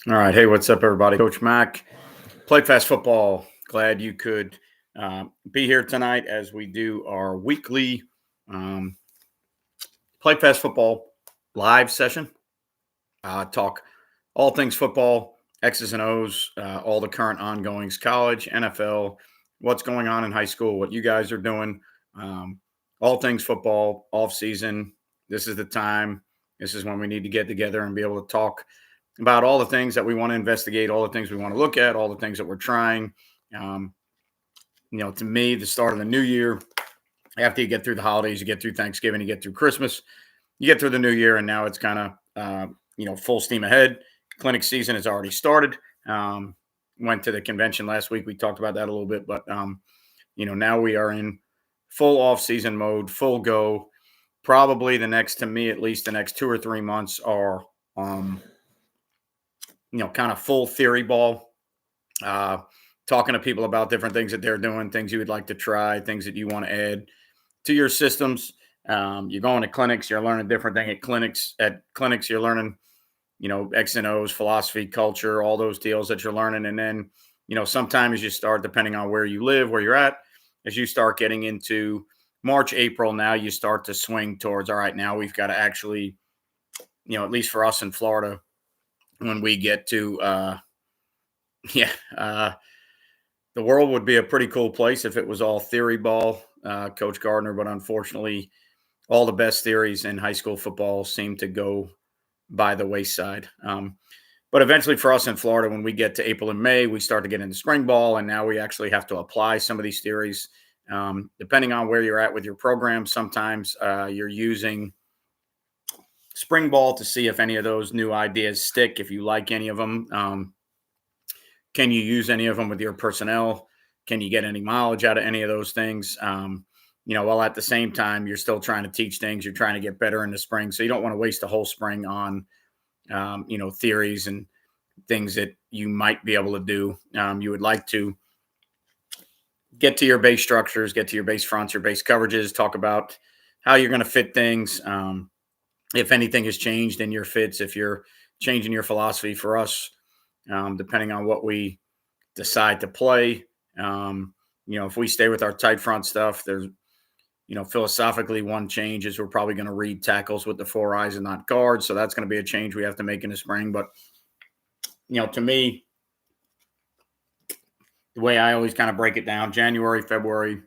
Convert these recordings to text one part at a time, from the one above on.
All right. Hey, what's up, everybody? Coach Mac, PlayFast Football. Glad you could be here tonight as we do our weekly um, PlayFast Football live session. Talk all things football, X's and O's, all the current ongoings, college, NFL, what's going on in high school, what you guys are doing, all things football, off season. This is the time. This is when we need to get together and be able to talk about all the things that we want to investigate, all the things we want to look at, all the things that we're trying. Um, to me, the start of the new year, after you get through the holidays, you get through Thanksgiving, you get through Christmas, you get through the new year, and now it's kind of, full steam ahead. Clinic season has already started. Went to the convention last week. We talked about that a little bit, but, now we are in full off season mode, full go. Probably the next, to me, at least the next 2 or 3 months are, kind of full theory ball, uh, talking to people about different things that they're doing, things you would like to try, things that you want to add to your systems. You're going to clinics, you're learning different things at clinics. At clinics, you're learning, X and O's, philosophy, culture, all those deals that you're learning. And then, sometimes you start, depending on where you live, where you're at, as you start getting into March, April, now you start to swing towards, all right, now we've got to actually, at least for us in Florida, when we get to, yeah, the world would be a pretty cool place if it was all theory ball, Coach Gardner. But unfortunately, all the best theories in high school football seem to go by the wayside. But eventually, for us in Florida, when we get to April and May, we start to get into spring ball, and now we actually have to apply some of these theories. Depending on where you're at with your program, sometimes you're using spring ball to see if any of those new ideas stick, if you like any of them. Can you use any of them with your personnel? Can you get any mileage out of any of those things? While at the same time, you're still trying to teach things, you're trying to get better in the spring. So you don't want to waste a whole spring on, theories and things that you might be able to do. You would like to get to your base structures, get to your base fronts, your base coverages, talk about how you're going to fit things. If anything has changed in your fits, if you're changing your philosophy. For us, depending on what we decide to play. If we stay with our tight front stuff, there's, philosophically one change is we're probably going to read tackles with the four eyes and not guards. So that's going to be a change we have to make in the spring. But, to me, the way I always kind of break it down, January, February,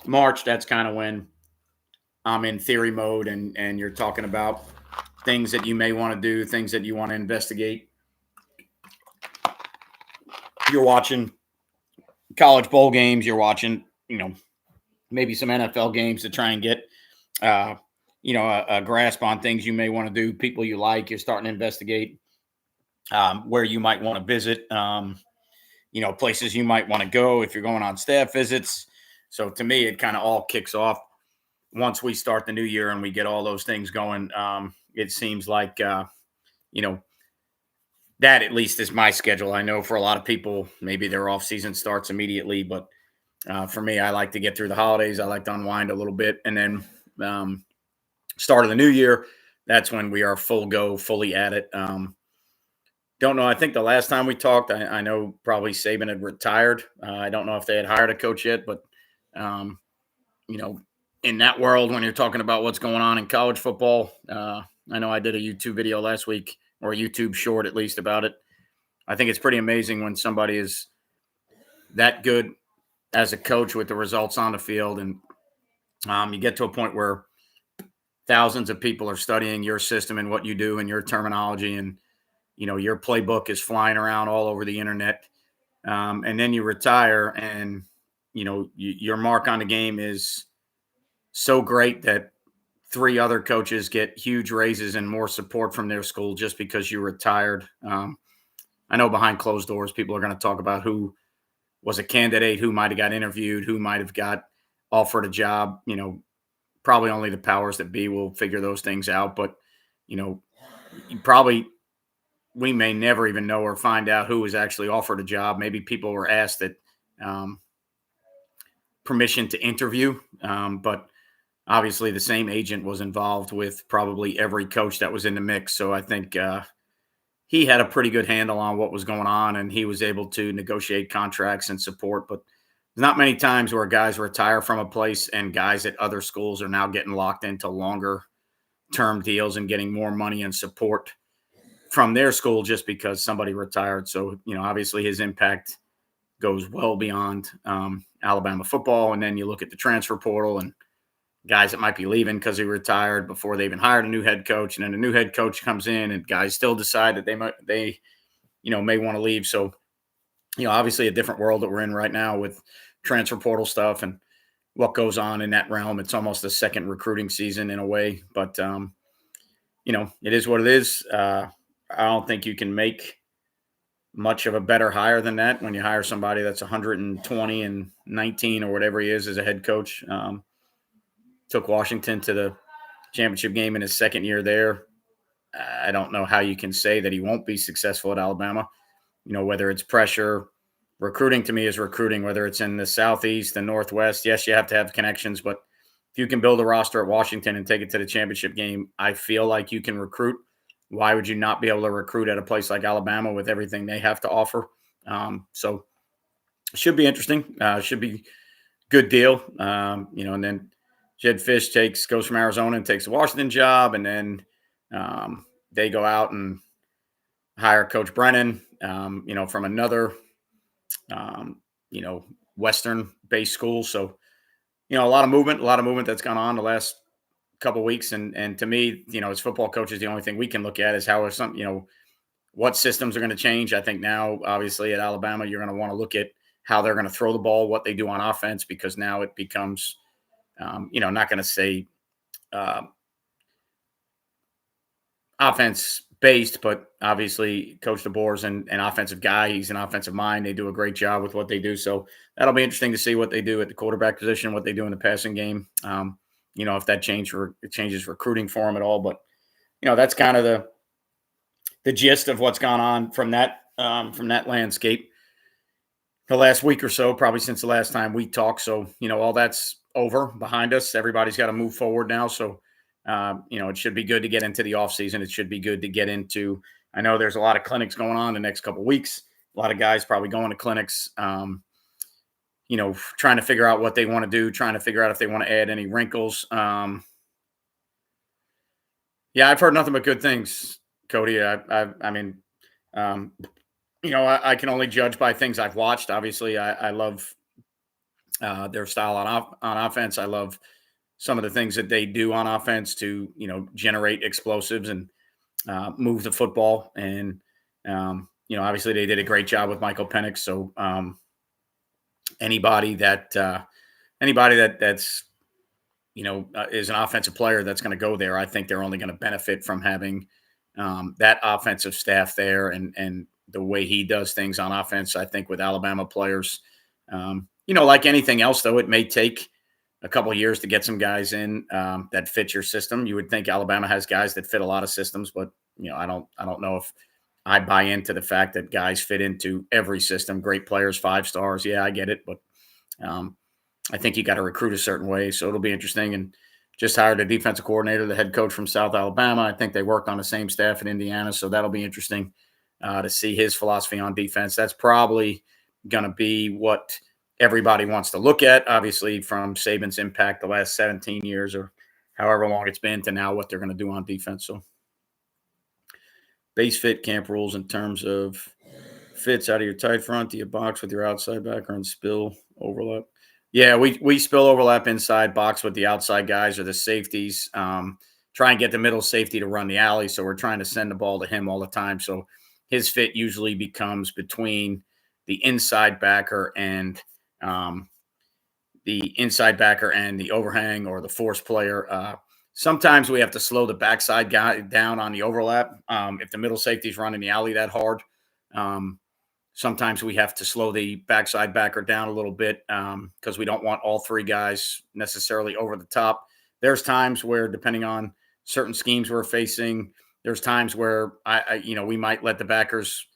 March, that's kind of when I'm in theory mode and you're talking about things that you may want to do, things that you want to investigate. You're watching college bowl games, you're watching, maybe some NFL games to try and get, a grasp on things you may want to do, people you like. You're starting to investigate where you might want to visit, places you might want to go if you're going on staff visits. So to me, it kind of all kicks off once we start the new year and we get all those things going. It seems like, that at least is my schedule. I know for a lot of people, maybe their off season starts immediately, but for me, I like to get through the holidays. I like to unwind a little bit, and then start of the new year, that's when we are full go, fully at it. Don't know. I think the last time we talked, I know probably Saban had retired. I don't know if they had hired a coach yet, but um, in that world, when you're talking about what's going on in college football, I know I did a YouTube video last week, or a YouTube short at least, about it. I think it's pretty amazing when somebody is that good as a coach with the results on the field, and you get to a point where thousands of people are studying your system and what you do and your terminology, and your playbook is flying around all over the internet, and then you retire, and your mark on the game is so great that three other coaches get huge raises and more support from their school just because you retired. I know behind closed doors, people are going to talk about who was a candidate, who might have got interviewed, who might have got offered a job. Probably only the powers that be will figure those things out. But, we may never even know or find out who was actually offered a job. Maybe people were asked that permission to interview, but obviously the same agent was involved with probably every coach that was in the mix. So I think he had a pretty good handle on what was going on, and he was able to negotiate contracts and support. But there's not many times where guys retire from a place and guys at other schools are now getting locked into longer term deals and getting more money and support from their school just because somebody retired. So, obviously his impact goes well beyond Alabama football. And then you look at the transfer portal and guys that might be leaving because he retired before they even hired a new head coach. And then a new head coach comes in and guys still decide that may want to leave. So, obviously a different world that we're in right now with transfer portal stuff and what goes on in that realm. It's almost a second recruiting season in a way, but it is what it is. I don't think you can make much of a better hire than that when you hire somebody that's 120 and 19 or whatever he is as a head coach. Took Washington to the championship game in his second year there. I don't know how you can say that he won't be successful at Alabama. Whether it's pressure, recruiting to me is recruiting, whether it's in the Southeast, the Northwest. Yes, you have to have connections, but if you can build a roster at Washington and take it to the championship game, I feel like you can recruit. Why would you not be able to recruit at a place like Alabama with everything they have to offer? So it should be interesting. Should be good deal. And then Jed Fish goes from Arizona and takes the Washington job. And then they go out and hire Coach Brennan, from another, Western-based school. So, a lot of movement that's gone on the last couple of weeks. And to me, as football coaches, the only thing we can look at is how what systems are going to change. I think now, obviously, at Alabama, you're going to want to look at how they're going to throw the ball, what they do on offense, because now it becomes, not going to say offense based, but obviously Coach DeBoer's an offensive guy. He's an offensive mind. They do a great job with what they do. So that'll be interesting to see what they do at the quarterback position, what they do in the passing game. If that changes recruiting for him at all. But, that's kind of the gist of what's gone on from that landscape the last week or so, probably since the last time we talked. So, all that's over behind us. Everybody's got to move forward now. So, it should be good to get into the off season. It should be good to get into, I know there's a lot of clinics going on the next couple of weeks. A lot of guys probably going to clinics, trying to figure out what they want to do, trying to figure out if they want to add any wrinkles. Yeah, I've heard nothing but good things, Cody. I mean, I can only judge by things I've watched. Obviously, I love their style on offense. I love some of the things that they do on offense to, generate explosives and move the football. And, obviously they did a great job with Michael Penix. So anybody that's, is an offensive player that's going to go there, I think they're only going to benefit from having that offensive staff there and the way he does things on offense. I think with Alabama players, like anything else, though, it may take a couple of years to get some guys in that fit your system. You would think Alabama has guys that fit a lot of systems, but I don't know if I buy into the fact that guys fit into every system. Great players, 5 stars. Yeah, I get it, but I think you got to recruit a certain way. So it'll be interesting. And just hired a defensive coordinator, the head coach from South Alabama. I think they worked on the same staff in Indiana, so that'll be interesting to see his philosophy on defense. That's probably going to be what everybody wants to look at, obviously, from Saban's impact the last 17 years or however long it's been to now what they're going to do on defense. So base fit camp rules in terms of fits out of your tight front, do you box with your outside backer and spill overlap? Yeah, we spill overlap inside, box with the outside guys or the safeties. Try and get the middle safety to run the alley. So we're trying to send the ball to him all the time. So his fit usually becomes between the inside backer and the overhang or the force player. Sometimes we have to slow the backside guy down on the overlap. If the middle safety is running the alley that hard, sometimes we have to slow the backside backer down a little bit because we don't want all 3 guys necessarily over the top. There's times where, depending on certain schemes we're facing, there's times where we might let the backers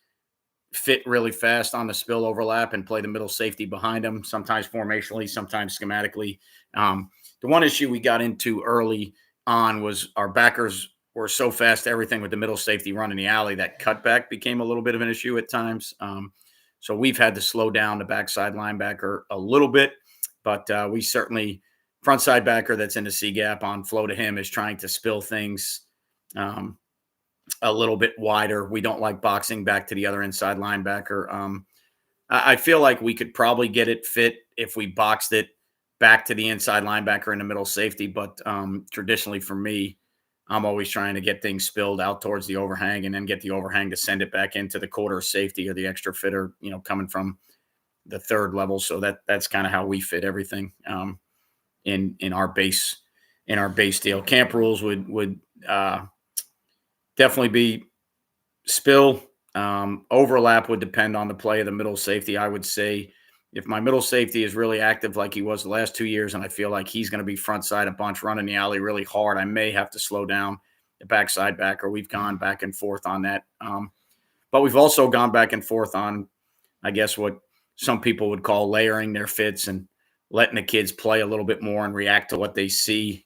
fit really fast on the spill overlap and play the middle safety behind them, sometimes formationally, sometimes schematically. The one issue we got into early on was our backers we're so fast, everything with the middle safety run in the alley, that cutback became a little bit of an issue at times. So we've had to slow down the backside linebacker a little bit, but we certainly front side backer that's in the C gap on flow to him is trying to spill things um, a little bit wider. We don't like boxing back to the other inside linebacker. I feel like we could probably get it fit if we boxed it back to the inside linebacker in the middle safety. But traditionally for me, I'm always trying to get things spilled out towards the overhang and then get the overhang to send it back into the quarter safety or the extra fitter, coming from the third level. So that's kind of how we fit everything in our base deal. Camp rules would definitely be spill. Overlap would depend on the play of the middle safety. I would say if my middle safety is really active like he was the last 2 years, and I feel like he's going to be front side a bunch, running the alley really hard, I may have to slow down the backside backer. We've gone back and forth on that. But we've also gone back and forth on, I guess, what some people would call layering their fits and letting the kids play a little bit more and react to what they see.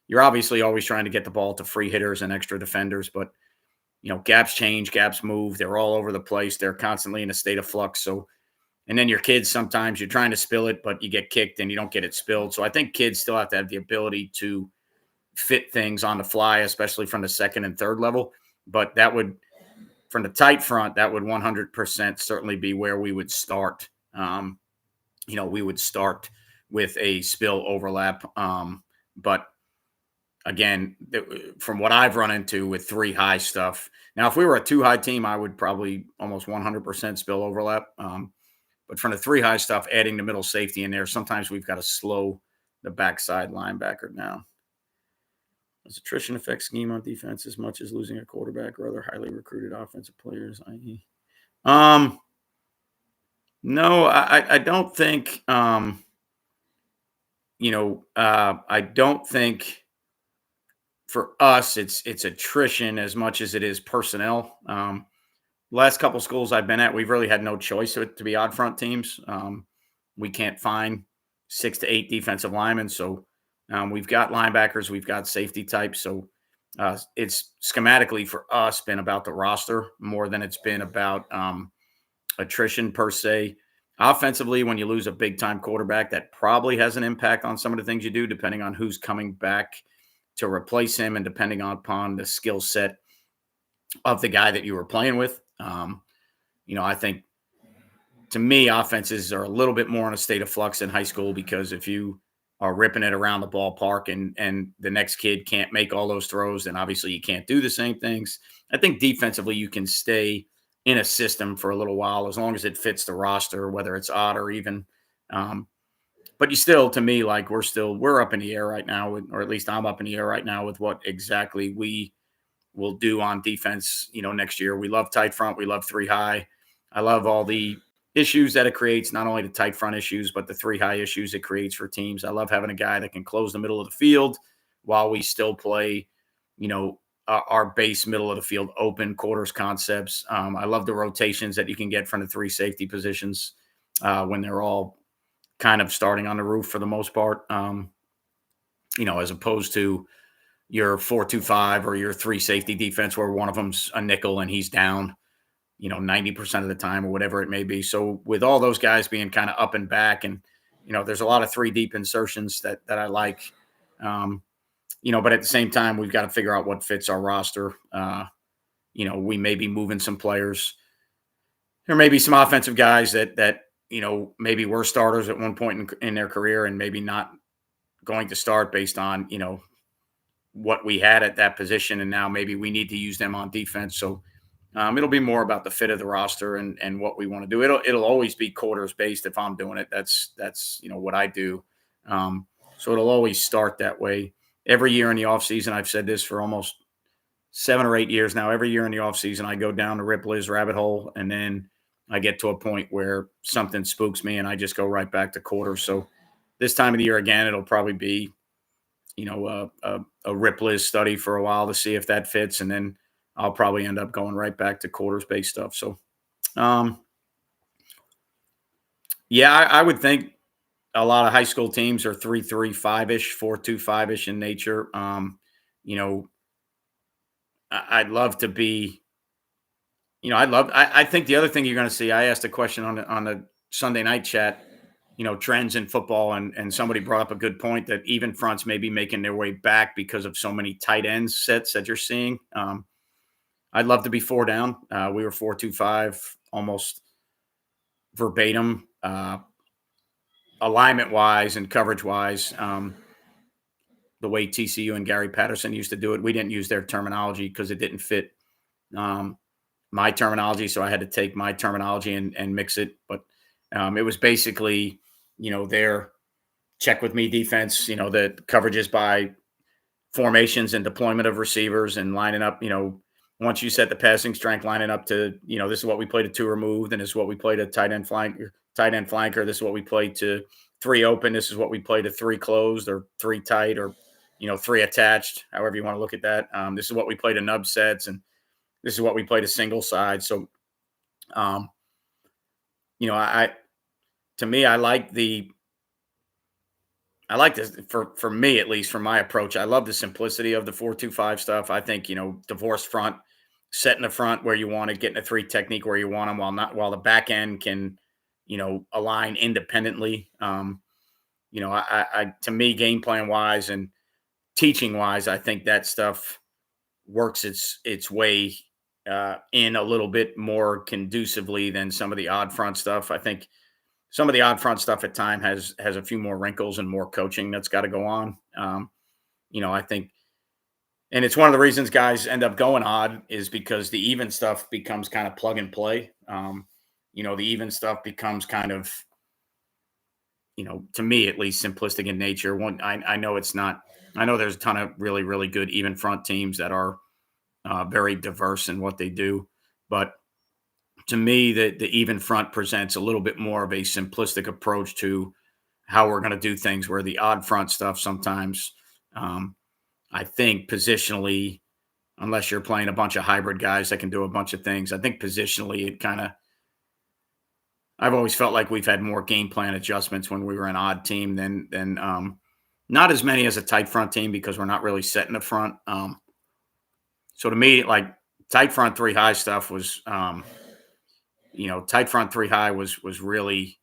You're obviously always trying to get the ball to free hitters and extra defenders, but gaps change, gaps move. They're all over the place. They're constantly in a state of flux. So, and then your kids, sometimes you're trying to spill it, but you get kicked and you don't get it spilled. So I think kids still have to have the ability to fit things on the fly, especially from the second and third level. But that would, from the tight front, that would 100% certainly be where we would start. We would start with a spill overlap. But again, from what I've run into with three high stuff. Now, if we were a two high team, I would probably almost 100% spill overlap. But from the three high stuff, adding the middle safety in there, sometimes we've got to slow the backside linebacker down. Does attrition affect scheme on defense as much as losing a quarterback or other highly recruited offensive players, i.e.? No, I don't think, I don't think for us it's attrition as much as it is personnel. Last couple schools I've been at, we've really had no choice to be odd front teams. We can't find 6 to 8 defensive linemen, so we've got linebackers, we've got safety types. So it's schematically for us been about the roster more than it's been about attrition per se. Offensively, when you lose a big time quarterback, that probably has an impact on some of the things you do, depending on who's coming back to replace him and depending upon the skill set of the guy that you were playing with. I think to me, offenses are a little bit more in a state of flux in high school, because if you are ripping it around the ballpark and the next kid can't make all those throws, then obviously you can't do the same things. I think defensively you can stay in a system for a little while as long as it fits the roster, whether it's odd or even. But you still, to me, like we're up in the air right now, or at least I'm up in the air right now with what exactly we will do on defense, next year. We love tight front. We love three high. I love all the issues that it creates, not only the tight front issues, but the three high issues it creates for teams. I love having a guy that can close the middle of the field while we still play, our base middle of the field open quarters concepts. I love the rotations that you can get from the three safety positions when they're all kind of starting on the roof for the most part, as opposed to your 4-2-5 or your three safety defense where one of them's a nickel and he's down, 90% of the time or whatever it may be. So with all those guys being kind of up and back, and, there's a lot of three deep insertions that I like, but at the same time, we've got to figure out what fits our roster. We may be moving some players. There may be some offensive guys that maybe were starters at one point in their career and maybe not going to start based on, what we had at that position. And now maybe we need to use them on defense. So it'll be more about the fit of the roster and what we want to do. It'll always be quarters based if I'm doing it. That's what I do. So it'll always start that way. Every year in the offseason, I've said this for almost 7 or 8 years now. Every year in the offseason, I go down the Rip Liz rabbit hole, and then I get to a point where something spooks me and I just go right back to quarters. So this time of the year, again, it'll probably be, a Rip Liz study for a while to see if that fits. And then I'll probably end up going right back to quarters based stuff. So, I would think a lot of high school teams are 3-3-5-ish, 4-2-5-ish in nature. I'd love to be, I think the other thing you're going to see, I asked a question on the Sunday night chat, trends in football, and somebody brought up a good point that even fronts may be making their way back because of so many tight end sets that you're seeing. I'd love to be four down. We were 4-2-5 almost verbatim, alignment wise and coverage wise. The way TCU and Gary Patterson used to do it, we didn't use their terminology because it didn't fit um, my terminology. So I had to take my terminology and mix it. But it was basically, their check with me defense, the coverages by formations and deployment of receivers and lining up, once you set the passing strength, lining up to, this is what we played to two removed, and this is what we played to tight end flanker. This is what we played to three open. This is what we played to three closed or three tight or, three attached, however you want to look at that. This is what we played to nub sets, and this is what we played to single side. So, um, I to me, I like this for me at least from my approach. I love the simplicity of the 4-2-5 stuff. I think divorce front, set in the front where you want to get in a three technique where you want them while the back end can align independently. I to me game plan wise and teaching wise, I think that stuff works its way in a little bit more conducively than some of the odd front stuff. I think some of the odd front stuff at time has a few more wrinkles and more coaching that's got to go on. I think, and it's one of the reasons guys end up going odd is because the even stuff becomes kind of plug and play. The even stuff becomes kind of, to me at least, simplistic in nature. I know it's not. I know there's a ton of really really good even front teams that are very diverse in what they do, but to me, the even front presents a little bit more of a simplistic approach to how we're going to do things. Where the odd front stuff sometimes, um, I think positionally, unless you're playing a bunch of hybrid guys that can do a bunch of things, I think positionally it kind of. I've always felt like we've had more game plan adjustments when we were an odd team than not as many as a tight front team because we're not really set in the front. So to me, like tight front three high stuff was. Tight front three high was really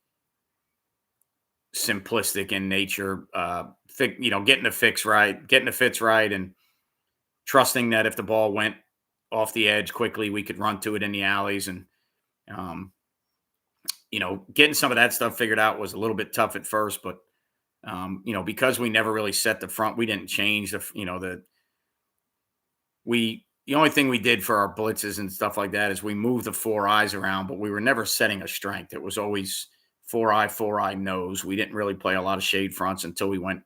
simplistic in nature. Getting the fix right, getting the fits right, and trusting that if the ball went off the edge quickly, we could run to it in the alleys. And um, getting some of that stuff figured out was a little bit tough at first, but because we never really set the front, we didn't change the only thing we did for our blitzes and stuff like that is we moved the four eyes around, but we were never setting a strength. It was always four eye nose. We didn't really play a lot of shade fronts until we went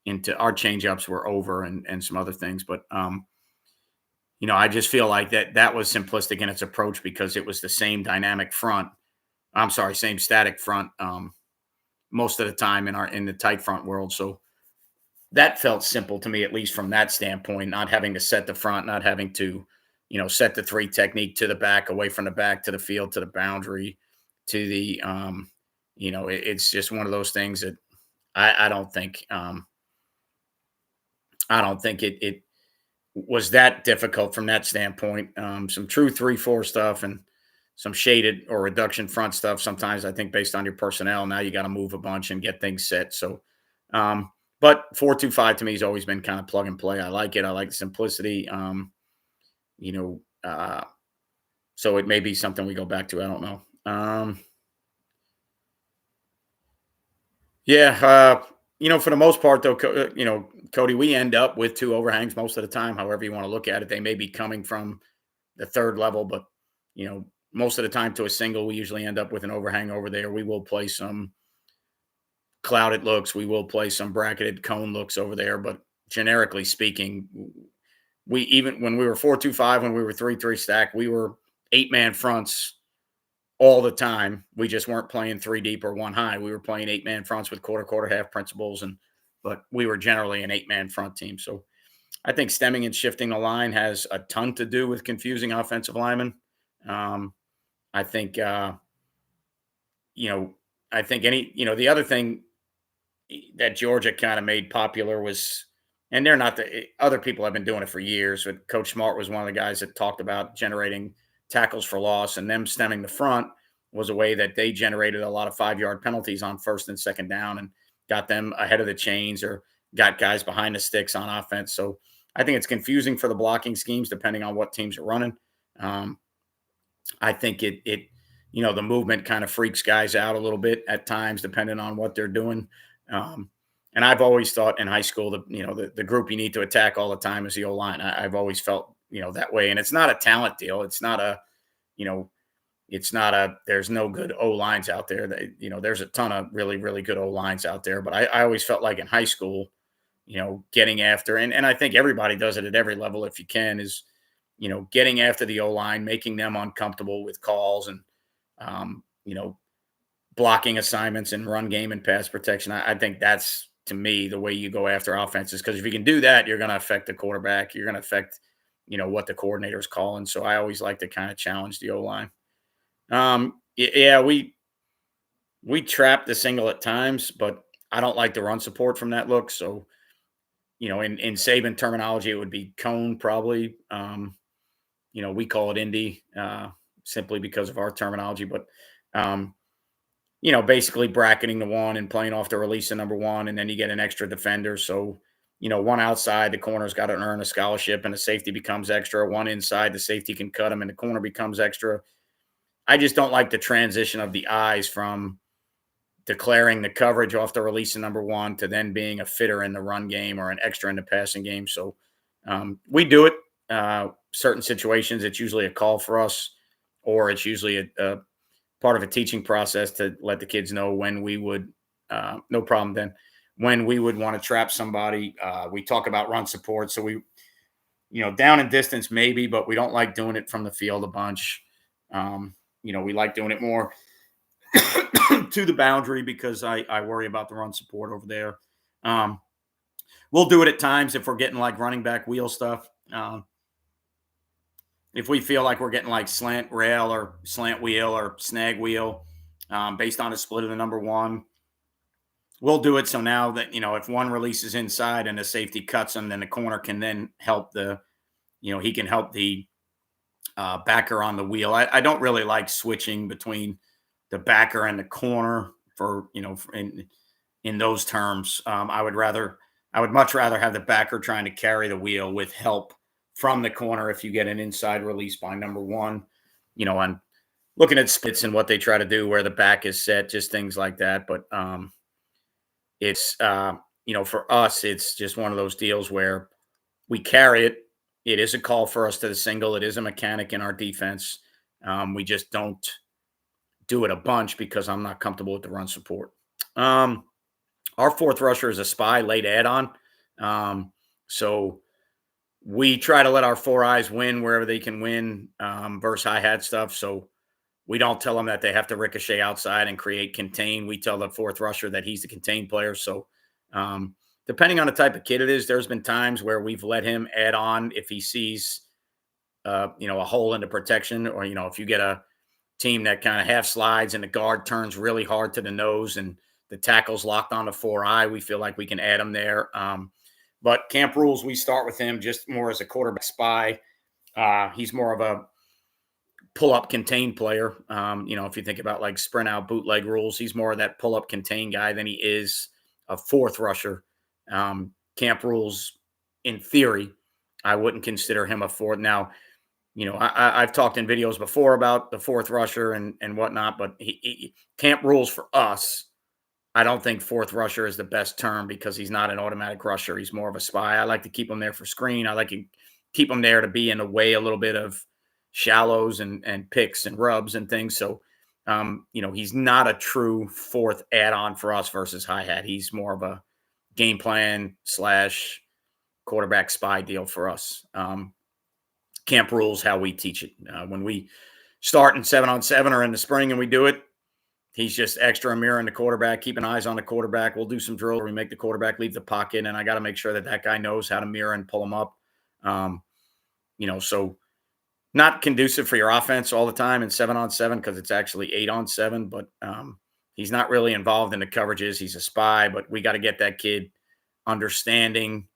into our changeups were over and some other things. But I just feel like that was simplistic in its approach because it was the same dynamic front. I'm sorry, same static front most of the time in the tight front world. So that felt simple to me, at least from that standpoint, not having to set the front, not having to, set the three technique to the back, away from the back, to the field, to the boundary, to the, it's just one of those things that I don't think, it was that difficult from that standpoint. Some true 3-4 stuff and some shaded or reduction front stuff. Sometimes I think based on your personnel, now you got to move a bunch and get things set. So, but 4-2-5 to me has always been kind of plug and play. I like it. I like the simplicity. You know, uh, so it may be something we go back to. I don't know. Yeah. For the most part, though, Cody, we end up with two overhangs most of the time. However you want to look at it, they may be coming from the third level, but most of the time to a single, we usually end up with an overhang over there. We will play some clouded looks. We will play some bracketed cone looks over there, but generically speaking, we even when we were 4-2-5, when we were 3-3 stack, we were 8-man fronts all the time. We just weren't playing three deep or one high. We were playing 8-man fronts with quarter half principles, but we were generally an 8-man front team. So I think stemming and shifting the line has a ton to do with confusing offensive linemen. Um, I think you know, I think the other thing that Georgia kind of made popular was and they're not other people have been doing it for years. But Coach Smart was one of the guys that talked about generating tackles for loss, and them stemming the front was a way that they generated a lot of 5 yard penalties on first and second down and got them ahead of the chains or got guys behind the sticks on offense. So I think it's confusing for the blocking schemes depending on what teams are running. Um, I think the movement kind of freaks guys out a little bit at times, depending on what they're doing. Um, and I've always thought in high school that, the group you need to attack all the time is the O line. I've always felt, that way. And it's not a talent deal. It's not you know, there's no good O lines out there. There's a ton of really, really good O lines out there. But I always felt like in high school, getting after, and I think everybody does it at every level if you can, is getting after the O line, making them uncomfortable with calls and, um, you know, blocking assignments and run game and pass protection. I think that's, to me, the way you go after offenses. Because if you can do that, you're going to affect the quarterback. You're going to affect, what the coordinator's calling. So I always like to kind of challenge the O line. Yeah, we trap the single at times, but I don't like the run support from that look. So, in Saban terminology, it would be cone probably. We call it Indy simply because of our terminology, but um, basically bracketing the one and playing off the release of number one, and then you get an extra defender. So, one outside, the corner's got to earn a scholarship, and the safety becomes extra. One inside, the safety can cut him, and the corner becomes extra. I just don't like the transition of the eyes from declaring the coverage off the release of number one to then being a fitter in the run game or an extra in the passing game. So we do it. Certain situations, it's usually a call for us, or it's usually a part of a teaching process to let the kids know when we would, no problem then, when we would want to trap somebody. We talk about run support. So we, down and distance maybe, but we don't like doing it from the field a bunch. We like doing it more to the boundary because I worry about the run support over there. We'll do it at times if we're getting like running back wheel stuff. If we feel like we're getting like slant rail or slant wheel or snag wheel based on a split of the number one, we'll do it. So now that, if one releases inside and the safety cuts him, then the corner can then help he can help the backer on the wheel. I don't really like switching between the backer and the corner for, in those terms. I would much rather have the backer trying to carry the wheel with help from the corner if you get an inside release by number one. On looking at splits and what they try to do where the back is set, just things like that. But it's for us, it's just one of those deals where we carry it. It is a call for us to the single. It is a mechanic in our defense. We just don't do it a bunch because I'm not comfortable with the run support. Our fourth rusher is a spy late add-on. So we try to let our four eyes win wherever they can win versus hi-hat stuff. So we don't tell them that they have to ricochet outside and create contain. We tell the fourth rusher that he's the contain player. So depending on the type of kid it is, there's been times where we've let him add on if he sees, a hole in the protection, or, if you get a team that kind of half slides and the guard turns really hard to the nose and the tackle's locked on the four eye, we feel like we can add him there. But camp rules, we start with him just more as a quarterback spy. He's more of a pull-up contain player. If you think about like sprint out bootleg rules, he's more of that pull-up contain guy than he is a fourth rusher. Camp rules, in theory, I wouldn't consider him a fourth. Now, I've talked in videos before about the fourth rusher and whatnot, but camp rules for us, I don't think fourth rusher is the best term because he's not an automatic rusher. He's more of a spy. I like to keep him there for screen. I like to keep him there to be in the way a little bit of shallows and picks and rubs and things. So, he's not a true fourth add-on for us versus hi-hat. He's more of a game plan / quarterback spy deal for us. Camp rules, how we teach it. When we start in 7-on-7 or in the spring and we do it, he's just extra mirroring the quarterback, keeping eyes on the quarterback. We'll do some drill where we make the quarterback leave the pocket, and I got to make sure that that guy knows how to mirror and pull him up. So not conducive for your offense all the time in 7-on-7 because it's actually 8-on-7, but he's not really involved in the coverages. He's a spy, but we got to get that kid understanding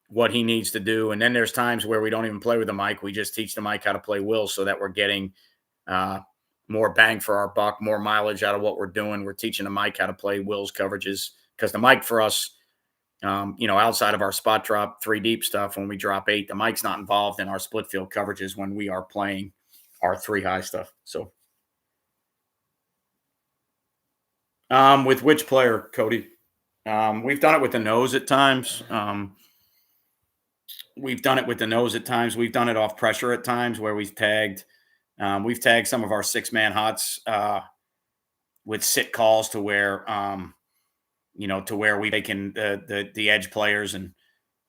what he needs to do. And then there's times where we don't even play with the mic. We just teach the mic how to play will so that we're getting uh, more bang for our buck, more mileage out of what we're doing. We're teaching the mic how to play wills coverages because the mic for us, outside of our spot drop 3 deep stuff, when we drop 8, the mic's not involved in our split field coverages when we are playing our 3 high stuff. So, with which player, Cody? We've done it with the nose at times. We've done it with the nose at times. We've done it off pressure at times where we've tagged. We've tagged some of our 6-man hots with sit calls to where to where we taken the edge players, and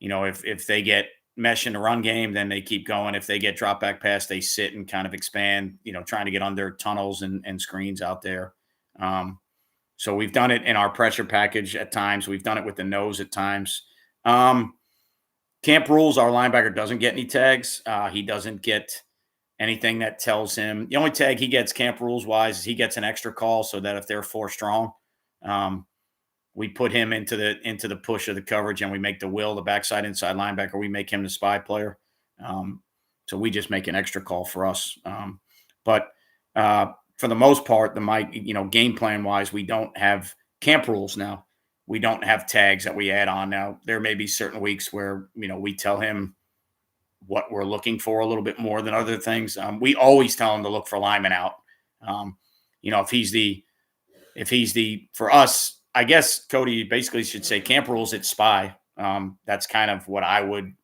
if they get mesh in the run game, then they keep going. If they get drop back pass, they sit and kind of expand, trying to get under tunnels and screens out there. So we've done it in our pressure package at times. We've done it with the nose at times. Camp rules, our linebacker doesn't get any tags. He doesn't get anything that tells him. The only tag he gets camp rules wise is he gets an extra call so that if they're 4 strong, we put him into the push of the coverage, and we make the will the backside inside linebacker. We make him the spy player. So we just make an extra call for us. But for the most part, the mic, game plan wise, we don't have camp rules now. We don't have tags that we add on now. There may be certain weeks where, we tell him what we're looking for a little bit more than other things. We always tell him to look for lineman out. If he's the, for us, I guess Cody basically should say camp rules, it's spy. That's kind of what I would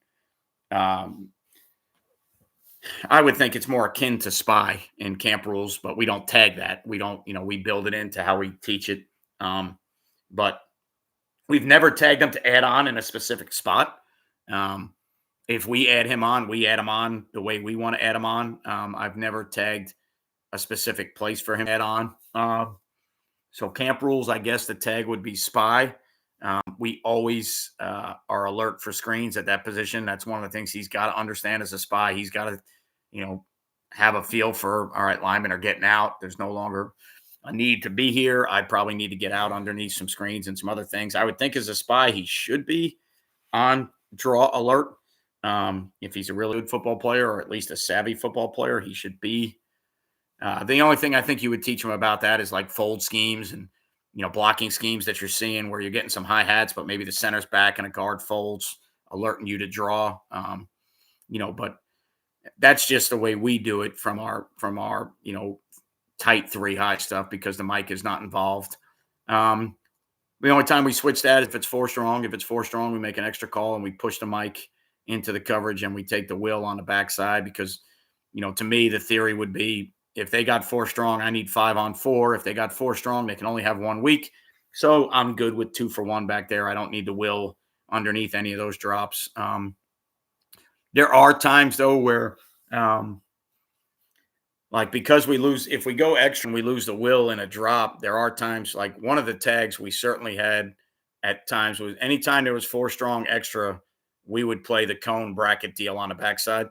think it's more akin to spy in camp rules, but we don't tag that. We don't, we build it into how we teach it. But we've never tagged him to add on in a specific spot. If we add him on, we add him on the way we want to add him on. I've never tagged a specific place for him to add on. So camp rules, I guess the tag would be spy. We always are alert for screens at that position. That's one of the things he's got to understand as a spy. He's got to, have a feel for, all right, linemen are getting out. There's no longer a need to be here. I probably need to get out underneath some screens and some other things. I would think as a spy, he should be on draw alert. If he's a really good football player, or at least a savvy football player, he should be. The only thing I think you would teach him about that is like fold schemes and, blocking schemes that you're seeing where you're getting some high hats, but maybe the center's back and a guard folds, alerting you to draw. But that's just the way we do it from our tight 3 high stuff because the mic is not involved. The only time we switch that is if it's 4 strong. If it's 4 strong, we make an extra call and we push the mic into the coverage and we take the will on the backside because, to me, the theory would be if they got 4 strong, I need 5 on 4. If they got 4 strong, they can only have 1 week. So I'm good with 2 for 1 back there. I don't need the will underneath any of those drops. There are times though where, because we lose, if we go extra and we lose the will in a drop, there are times like one of the tags we certainly had at times was anytime there was 4 strong extra, we would play the cone bracket deal on the backside.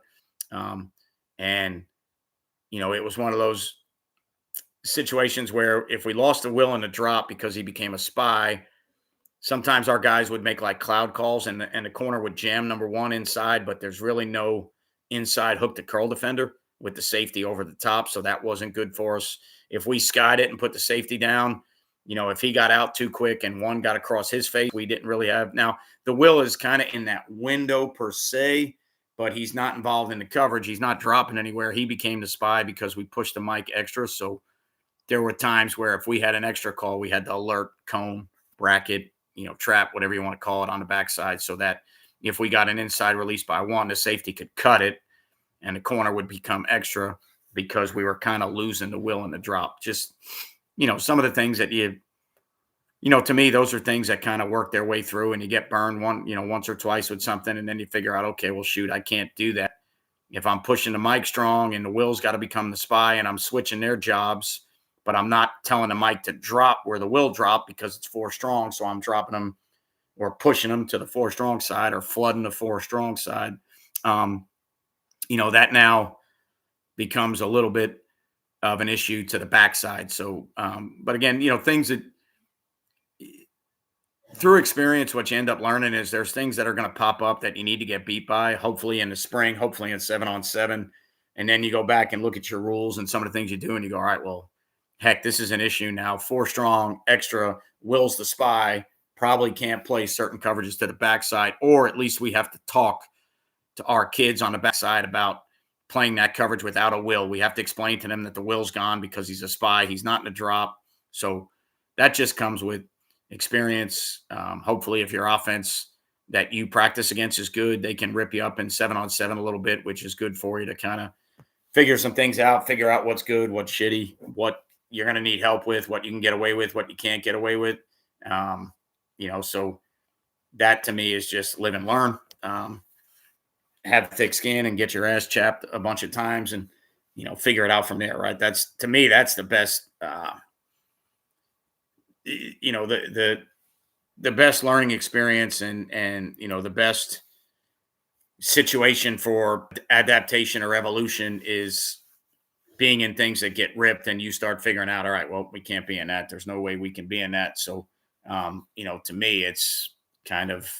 And it was one of those situations where if we lost the will in the drop because he became a spy, sometimes our guys would make like cloud calls and the corner would jam number 1 inside, but there's really no inside hook to curl defender with the safety over the top. So that wasn't good for us. If we skied it and put the safety down, if he got out too quick and one got across his face, we didn't really have. Now, the will is kind of in that window per se, but he's not involved in the coverage. He's not dropping anywhere. He became the spy because we pushed the mic extra. So there were times where if we had an extra call, we had to alert, cone, bracket, trap, whatever you want to call it on the backside so that if we got an inside release by 1, the safety could cut it and the corner would become extra because we were kind of losing the will in the drop. Just, some of the things that to me, those are things that kind of work their way through and you get burned once or twice with something. And then you figure out, okay, well, shoot, I can't do that. If I'm pushing the mic strong and the will's got to become the spy and I'm switching their jobs, but I'm not telling the mic to drop where the will drop because it's 4 strong. So I'm dropping them or pushing them to the 4 strong side or flooding the 4 strong side. That now becomes a little bit of an issue to the backside. So, but again, things that through experience, what you end up learning is there's things that are going to pop up that you need to get beat by, hopefully in the spring, hopefully in 7-on-7. And then you go back and look at your rules and some of the things you do, and you go, all right, well, heck, this is an issue now. 4 strong, extra, wills the spy, probably can't play certain coverages to the backside, or at least we have to talk to our kids on the backside about playing that coverage without a will. We have to explain to them that the will's gone because he's a spy. He's not in a drop. So that just comes with experience. Hopefully, if your offense that you practice against is good, they can rip you up in 7-on-7 a little bit, which is good for you to kind of figure some things out, figure out what's good, what's shitty, what you're going to need help with, what you can get away with, what you can't get away with. So that to me is just live and learn. Have thick skin and get your ass chapped a bunch of times and, figure it out from there. Right. That's, to me, that's the best, the best learning experience and, the best situation for adaptation or evolution is being in things that get ripped and you start figuring out, all right, well, we can't be in that. There's no way we can be in that. So, to me, it's kind of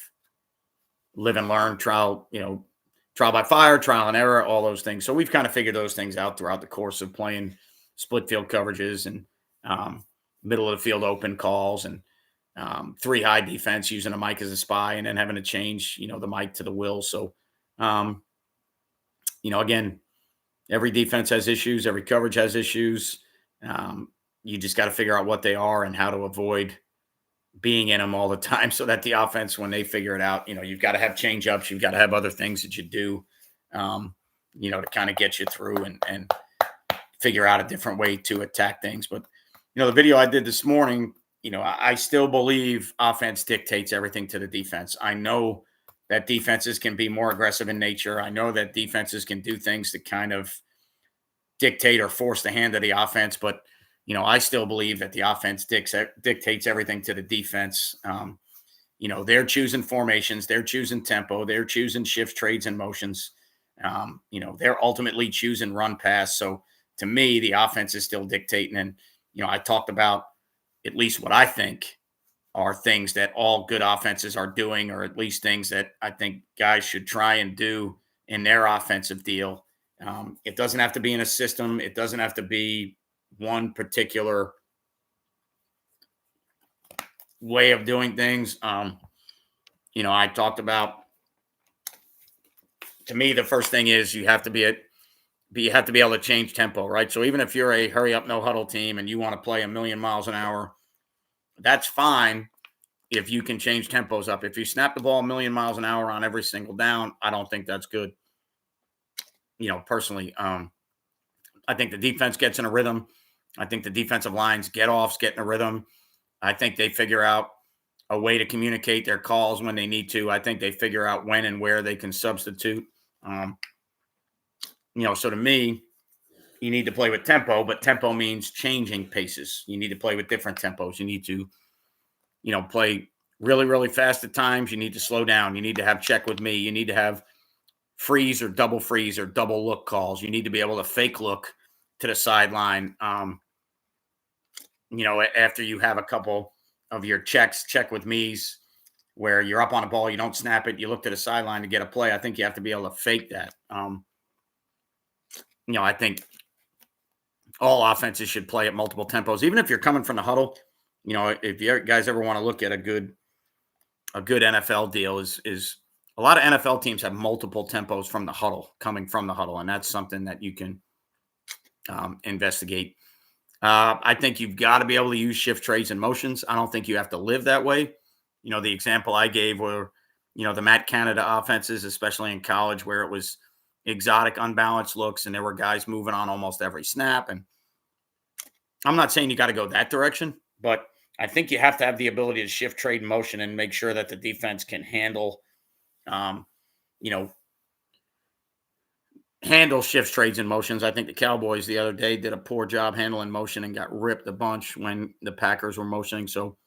live and learn, trial by fire, trial and error, all those things. So we've kind of figured those things out throughout the course of playing split field coverages and middle of the field open calls and 3 high defense using a mic as a spy and then having to change, the mic to the will. So, again, every defense has issues. Every coverage has issues. You just got to figure out what they are and how to avoid being in them all the time so that the offense, when they figure it out, you've got to have change ups. You've got to have other things that you do, to kind of get you through and figure out a different way to attack things. But, the video I did this morning, I still believe offense dictates everything to the defense. I know that defenses can be more aggressive in nature. I know that defenses can do things to kind of dictate or force the hand of the offense, but I still believe that the offense dictates everything to the defense. They're choosing formations, they're choosing tempo, they're choosing shifts, trades, and motions. They're ultimately choosing run pass. So to me, the offense is still dictating. And, I talked about at least what I think are things that all good offenses are doing, or at least things that I think guys should try and do in their offensive deal. It doesn't have to be in a system. It doesn't have to be one particular way of doing things. I talked about, to me, the first thing is you have to be able to change tempo, right? So even if you're a hurry up, no huddle team and you want to play a million miles an hour, that's fine if you can change tempos up. If you snap the ball a million miles an hour on every single down, I don't think that's good. Personally, I think the defense gets in a rhythm. I think the defensive lines get in a rhythm. I think they figure out a way to communicate their calls when they need to. I think they figure out when and where they can substitute. So to me, you need to play with tempo, but tempo means changing paces. You need to play with different tempos. You need to, play really, really fast at times. You need to slow down. You need to have check with me. You need to have freeze or double look calls. You need to be able to fake look to the sideline. After you have a couple of your check with me's where you're up on a ball, you don't snap it, you look to the sideline to get a play. I think you have to be able to fake that. I think all offenses should play at multiple tempos, even if you're coming from the huddle. If you guys ever want to look at a good NFL deal, is a lot of NFL teams have multiple tempos from the huddle, coming from the huddle, and that's something that you can investigate. I think you've got to be able to use shift, trades, and motions. I don't think you have to live that way. The example I gave were, the Matt Canada offenses, especially in college, where it was exotic, unbalanced looks, and there were guys moving on almost every snap. And I'm not saying you got to go that direction, but I think you have to have the ability to shift, trade, and motion and make sure that the defense can handle shifts, trades, and motions. I think the Cowboys the other day did a poor job handling motion and got ripped a bunch when the Packers were motioning. So,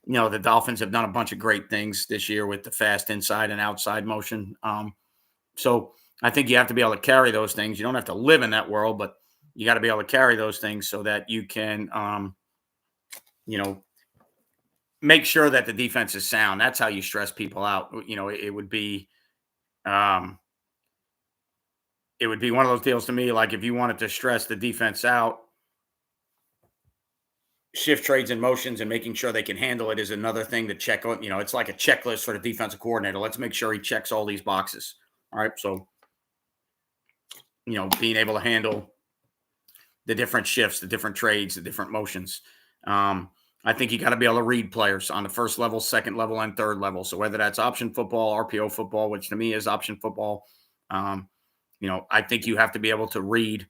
the Dolphins have done a bunch of great things this year with the fast inside and outside motion. So I think you have to be able to carry those things. You don't have to live in that world, but you got to be able to carry those things so that you can, make sure that the defense is sound. That's how you stress people out. It would be um, one of those deals to me. Like if you wanted to stress the defense out, shift trades and motions and making sure they can handle it is another thing to check on. It's like a checklist for the defensive coordinator. Let's make sure he checks all these boxes. All right. So, being able to handle the different shifts, the different trades, the different motions. I think you got to be able to read players on the first level, second level, and third level. So whether that's option football, RPO football, which to me is option football, um, I think you have to be able to read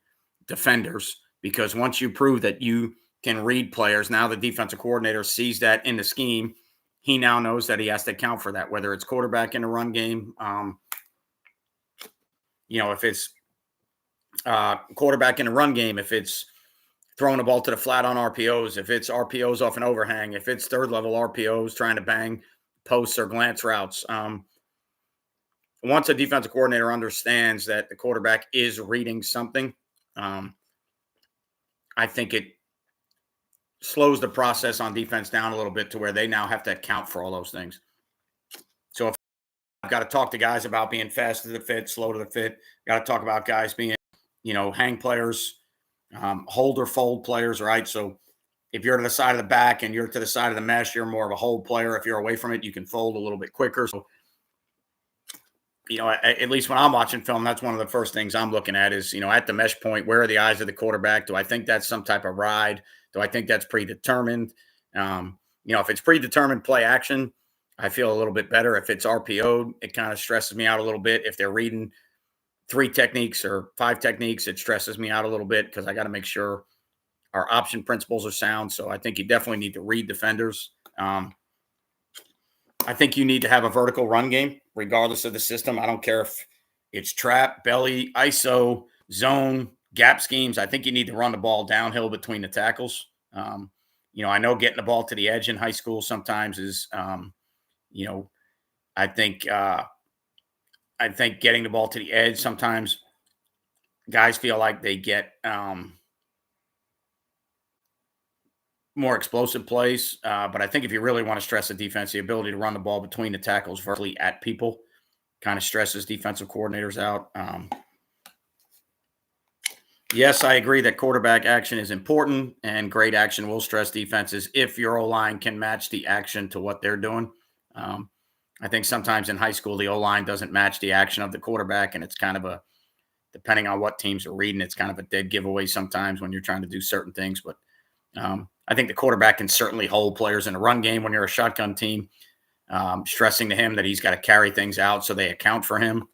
defenders, because once you prove that you can read players, now the defensive coordinator sees that in the scheme. He now knows that he has to account for that, whether it's quarterback in the run game. If it's quarterback in the run game, if it's throwing the ball to the flat on RPOs, if it's RPOs off an overhang, if it's third level RPOs trying to bang posts or glance routes. Once a defensive coordinator understands that the quarterback is reading something, I think it slows the process on defense down a little bit to where they now have to account for all those things. So if I've got to talk to guys about being fast to the fit, slow to the fit, got to talk about guys being, hang players, hold or fold players, right? So if you're to the side of the back and you're to the side of the mesh, you're more of a hold player. If you're away from it, you can fold a little bit quicker. So, at least when I'm watching film, that's one of the first things I'm looking at is, at the mesh point, where are the eyes of the quarterback? Do I think that's some type of ride? Do I think that's predetermined? If it's predetermined play action, I feel a little bit better. If it's RPO'd, it kind of stresses me out a little bit. If they're reading 3 techniques or 5 techniques, it stresses me out a little bit because I got to make sure our option principles are sound. So I think you definitely need to read defenders. I think you need to have a vertical run game, regardless of the system. I don't care if it's trap, belly, ISO, zone, gap schemes. I think you need to run the ball downhill between the tackles. I know getting the ball to the edge in high school sometimes is, I think getting the ball to the edge sometimes guys feel like they get more explosive plays. But I think if you really want to stress the defense, the ability to run the ball between the tackles vertically at people kind of stresses defensive coordinators out. Yes, I agree that quarterback action is important, and great action will stress defenses if your O-line can match the action to what they're doing. I think sometimes in high school, the O-line doesn't match the action of the quarterback, and it's kind of depending on what teams are reading, it's kind of a dead giveaway sometimes when you're trying to do certain things. But I think the quarterback can certainly hold players in a run game when you're a shotgun team, stressing to him that he's got to carry things out so they account for him.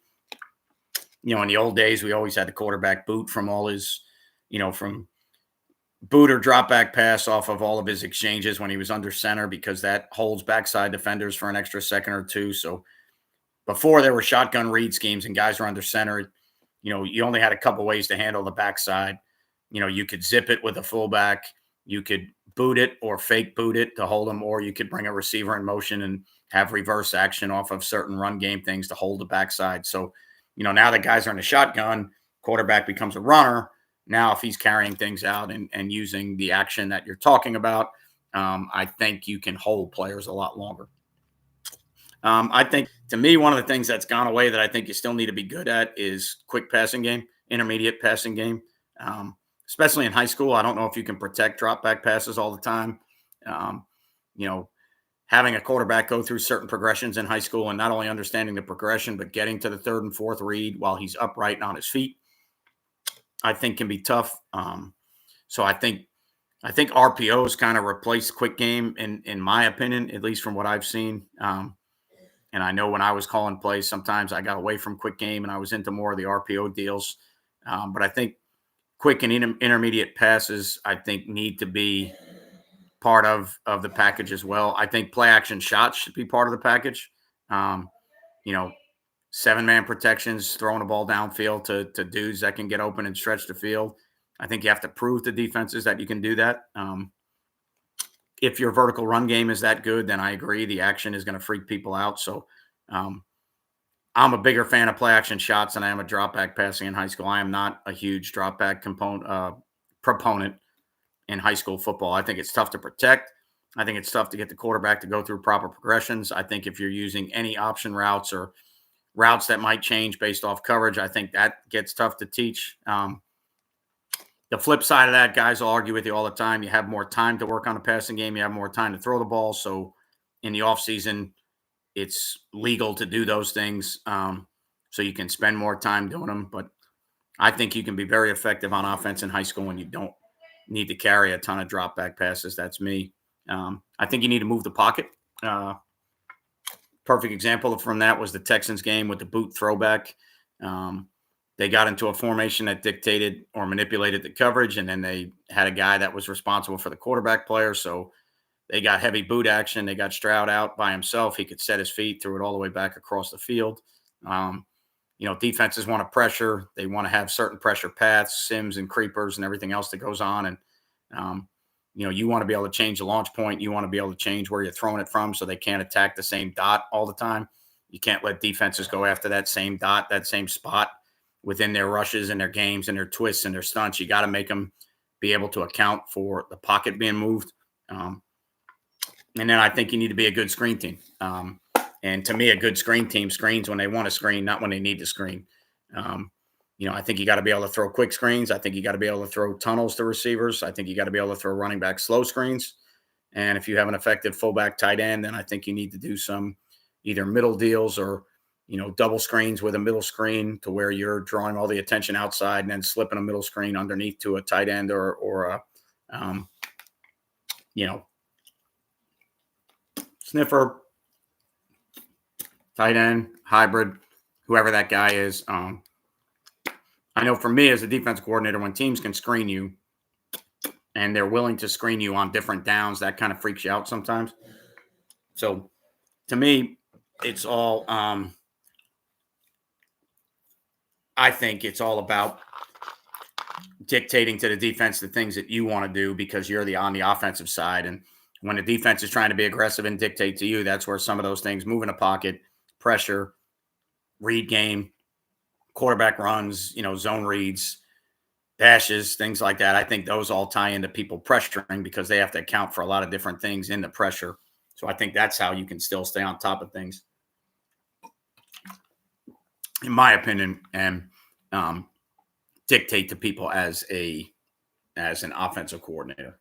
In the old days, we always had the quarterback boot from all his, from boot or drop back pass off of all of his exchanges when he was under center, because that holds backside defenders for an extra second or two. So before there were shotgun read schemes and guys were under center, you only had a couple ways to handle the backside. You could zip it with a fullback. You could boot it or fake boot it to hold them, or you could bring a receiver in motion and have reverse action off of certain run game things to hold the backside. So, now that guys are in a shotgun, quarterback becomes a runner. Now, if he's carrying things out and using the action that you're talking about, I think you can hold players a lot longer. I think, to me, one of the things that's gone away that I think you still need to be good at is quick passing game, intermediate passing game. Especially in high school, I don't know if you can protect drop back passes all the time. Having a quarterback go through certain progressions in high school and not only understanding the progression, but getting to the third and fourth read while he's upright and on his feet, I think can be tough. So I think RPOs kind of replace quick game in my opinion, at least from what I've seen. And I know when I was calling plays, sometimes I got away from quick game and I was into more of the RPO deals. But I think quick and intermediate passes, I think, need to be part of the package as well. I think play action shots should be part of the package. 7-man protections, throwing a ball downfield to dudes that can get open and stretch the field. I think you have to prove to defenses that you can do that. If your vertical run game is that good, then I agree the action is going to freak people out. So I'm a bigger fan of play action shots than I am a drop back passing in high school. I am not a huge drop back proponent in high school football. I think it's tough to protect. I think it's tough to get the quarterback to go through proper progressions. I think if you're using any option routes or routes that might change based off coverage, I think that gets tough to teach. The flip side of that, guys will argue with you all the time. You have more time to work on a passing game. You have more time to throw the ball. So in the offseason, it's legal to do those things. So you can spend more time doing them. But I think you can be very effective on offense in high school when you don't need to carry a ton of drop back passes. That's me. I think you need to move the pocket. Perfect example from that was the Texans game with the boot throwback. They got into a formation that dictated or manipulated the coverage, and then they had a guy that was responsible for the quarterback player. So they got heavy boot action. They got Stroud out by himself. He could set his feet, threw it all the way back across the field. Defenses want to pressure. They want to have certain pressure paths, sims and creepers and everything else that goes on. And, you want to be able to change the launch point. You want to be able to change where you're throwing it from so they can't attack the same dot all the time. You can't let defenses go after that same dot, that same spot within their rushes and their games and their twists and their stunts. You got to make them be able to account for the pocket being moved. And then I think you need to be a good screen team. And to me, a good screen team screens when they want to screen, not when they need to screen. I think you got to be able to throw quick screens. I think you got to be able to throw tunnels to receivers. I think you got to be able to throw running back slow screens. And if you have an effective fullback tight end, then I think you need to do some either middle deals or, double screens with a middle screen to where you're drawing all the attention outside and then slipping a middle screen underneath to a tight end or a, sniffer, tight end, hybrid, whoever that guy is. I know for me as a defense coordinator, when teams can screen you and they're willing to screen you on different downs, that kind of freaks you out sometimes. So to me, it's all, I think it's all about dictating to the defense the things that you want to do because you're on the offensive side. And when the defense is trying to be aggressive and dictate to you, that's where some of those things, move in a pocket, pressure, read game, quarterback runs, zone reads, dashes, things like that. I think those all tie into people pressuring because they have to account for a lot of different things in the pressure. So I think that's how you can still stay on top of things, in my opinion, and dictate to people as an offensive coordinator.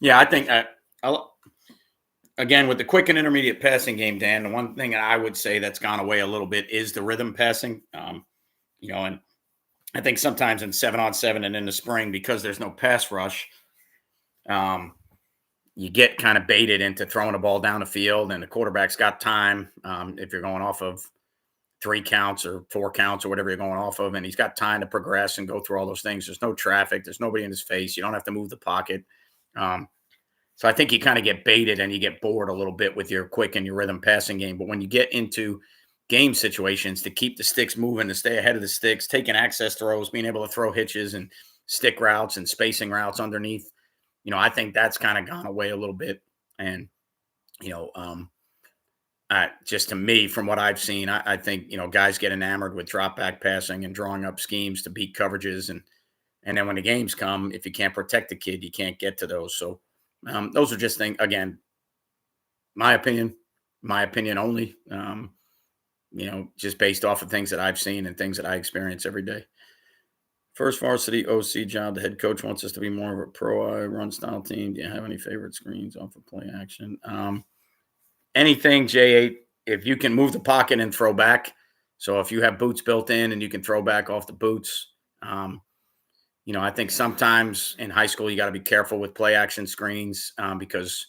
Yeah, I think again, with the quick and intermediate passing game, Dan, the one thing I would say that's gone away a little bit is the rhythm passing. And I think sometimes in 7-on-7 and in the spring, because there's no pass rush, you get kind of baited into throwing a ball down the field, and the quarterback's got time. If you're going off of 3 counts or 4 counts or whatever you're going off of, and he's got time to progress and go through all those things. There's no traffic. There's nobody in his face. You don't have to move the pocket. So I think you kind of get baited and you get bored a little bit with your quick and your rhythm passing game. But when you get into game situations to keep the sticks moving, to stay ahead of the sticks, taking access throws, being able to throw hitches and stick routes and spacing routes underneath, I think that's kind of gone away a little bit. And, just to me, from what I've seen, I think, guys get enamored with drop back passing and drawing up schemes to beat coverages. And then when the games come, if you can't protect the kid, you can't get to those. So those are just things, again, my opinion only, just based off of things that I've seen and things that I experience every day. First varsity OC job, the head coach wants us to be more of a pro run style team. Do you have any favorite screens off of play action? Anything, J8, if you can move the pocket and throw back. So if you have boots built in and you can throw back off the boots, I think sometimes in high school, you got to be careful with play action screens because,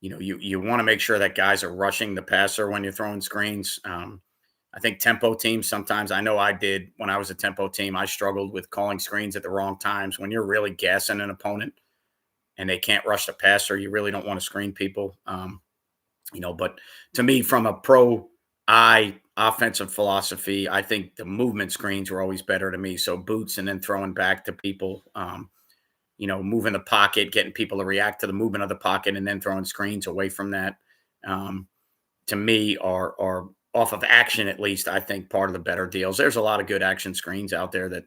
you want to make sure that guys are rushing the passer when you're throwing screens. I think tempo teams, sometimes I know I did when I was a tempo team, I struggled with calling screens at the wrong times. When you're really gassing an opponent and they can't rush the passer, you really don't want to screen people. But to me, from a pro offensive philosophy, I think the movement screens were always better to me. So boots and then throwing back to people, moving the pocket, getting people to react to the movement of the pocket and then throwing screens away from that, to me are off of action, at least, I think part of the better deals. There's a lot of good action screens out there that,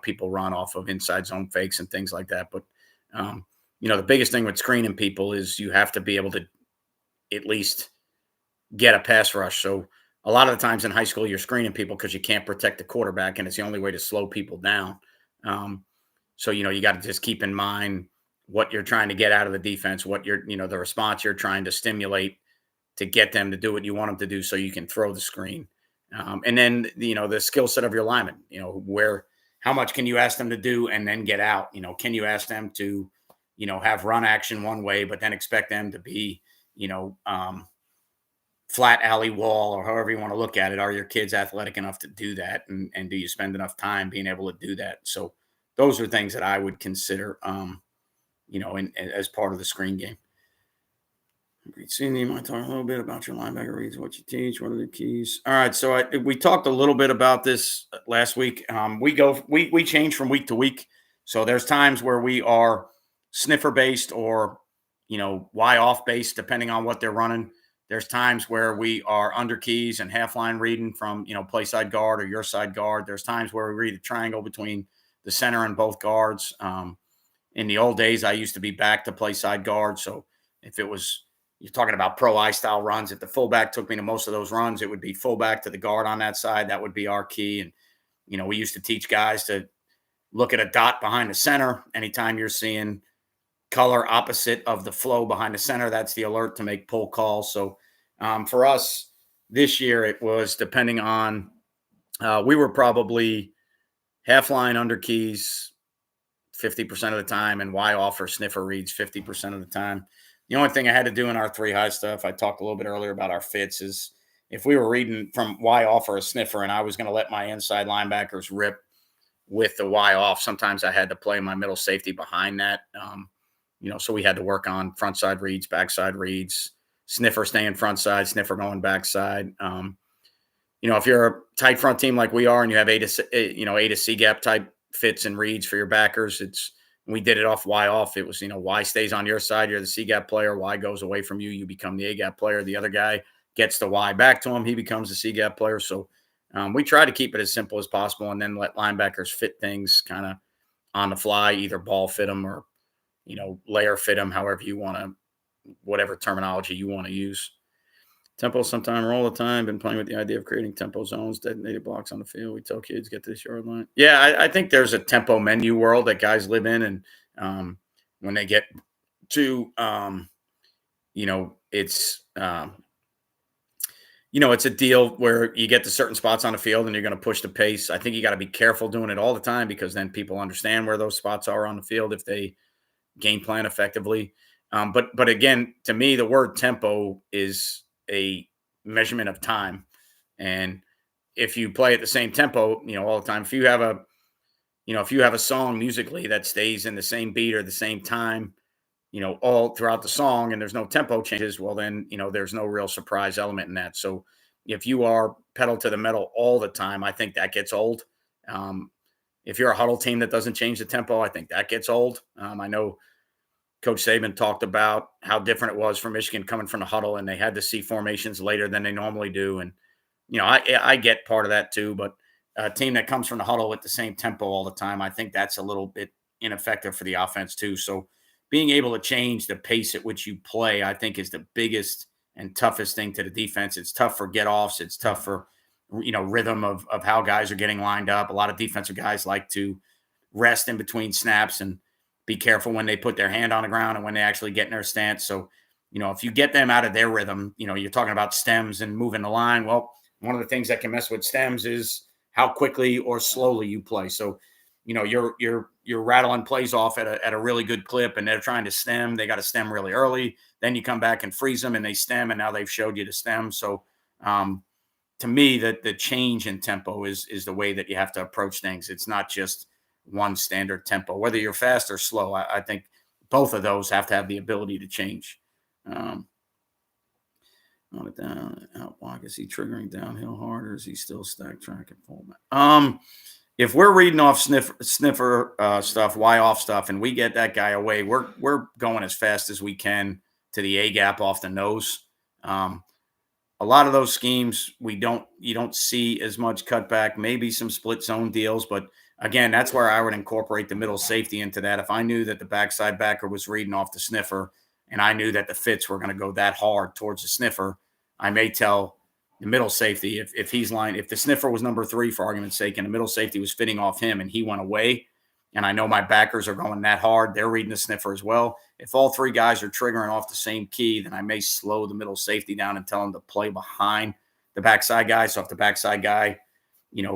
people run off of inside zone fakes and things like that. But um, the biggest thing with screening people is you have to be able to at least get a pass rush. So a lot of the times in high school, you're screening people because you can't protect the quarterback, and it's the only way to slow people down. Um, so you got to just keep in mind what you're trying to get out of the defense, what you're the response you're trying to stimulate to get them to do what you want them to do, so you can throw the screen. And then the skill set of your lineman. Where how much can you ask them to do and then get out? Can you ask them to have run action one way, but then expect them to be you know flat alley wall, or however you want to look at it. Are your kids athletic enough to do that? And do you spend enough time being able to do that? So those are things that I would consider, as part of the screen game. Cindy, you might talk a little bit about your linebacker reads, what you teach, what are the keys. All right. So we talked a little bit about this last week. We change from week to week. So there's times where we are sniffer based or, Y off based, depending on what they're running. There's times where we are under keys and half line reading from, play side guard or your side guard. There's times where we read a triangle between the center and both guards. In the old days, I used to be back to play side guard. So if it was, you're talking about pro I style runs, if the fullback took me to most of those runs, it would be fullback to the guard on that side. That would be our key. And, we used to teach guys to look at a dot behind the center. Anytime you're seeing color opposite of the flow behind the center, that's the alert to make pull calls. So for us this year, it was depending on, we were probably half line under keys 50% of the time, and Y off or sniffer reads 50% of the time. The only thing I had to do in our 3 high stuff, I talked a little bit earlier about our fits, is if we were reading from Y off or a sniffer and I was going to let my inside linebackers rip with the Y off, sometimes I had to play my middle safety behind that. So we had to work on front side reads, backside reads, sniffer staying front side, sniffer going backside. If you're a tight front team like we are and you have A to C gap type fits and reads for your backers, we did it off Y off. It was, Y stays on your side. You're the C gap player. Y goes away from you. You become the A gap player. The other guy gets the Y back to him. He becomes the C gap player. So we try to keep it as simple as possible and then let linebackers fit things kind of on the fly, either ball fit them or, layer fit them, however you want to, whatever terminology you want to use. Tempo sometime or all the time. Been playing with the idea of creating tempo zones, designated blocks on the field. We tell kids get to this yard line. Yeah, I think there's a tempo menu world that guys live in, and when they get to, it's it's a deal where you get to certain spots on the field and you're going to push the pace. I think you got to be careful doing it all the time, because then people understand where those spots are on the field if they game plan effectively. But again, to me, the word tempo is a measurement of time. And if you play at the same tempo, all the time, if you have a song musically that stays in the same beat or the same time, all throughout the song, and there's no tempo changes, well, then, there's no real surprise element in that. So if you are pedal to the metal all the time, I think that gets old. If you're a huddle team that doesn't change the tempo, I think that gets old. I know Coach Saban talked about how different it was for Michigan coming from the huddle, and they had to see formations later than they normally do. And, I get part of that too, but a team that comes from the huddle with the same tempo all the time, I think that's a little bit ineffective for the offense too. So being able to change the pace at which you play, I think, is the biggest and toughest thing to the defense. It's tough for get-offs. It's tough for, rhythm of how guys are getting lined up. A lot of defensive guys like to rest in between snaps and be careful when they put their hand on the ground and when they actually get in their stance. So, if you get them out of their rhythm, you're talking about stems and moving the line. Well, one of the things that can mess with stems is how quickly or slowly you play. So, you're rattling plays off at a really good clip, and they're trying to stem. They got to stem really early. Then you come back and freeze them, and they stem, and now they've showed you to stem. So, to me, the change in tempo is the way that you have to approach things. It's not just one standard tempo, whether you're fast or slow. I think both of those have to have the ability to change. On it down out block, is he triggering downhill hard, or is he still stack track and fullback? If we're reading off sniffer stuff, Y off stuff, and we get that guy away, we're going as fast as we can to the A gap off the nose. A lot of those schemes you don't see as much cutback, maybe some split zone deals, but again, that's where I would incorporate the middle safety into that. If I knew that the backside backer was reading off the sniffer and I knew that the fits were going to go that hard towards the sniffer, I may tell the middle safety if he's lying, if the sniffer was number three, for argument's sake, and the middle safety was fitting off him and he went away, and I know my backers are going that hard, they're reading the sniffer as well. If all three guys are triggering off the same key, then I may slow the middle safety down and tell him to play behind the backside guy. So if the backside guy,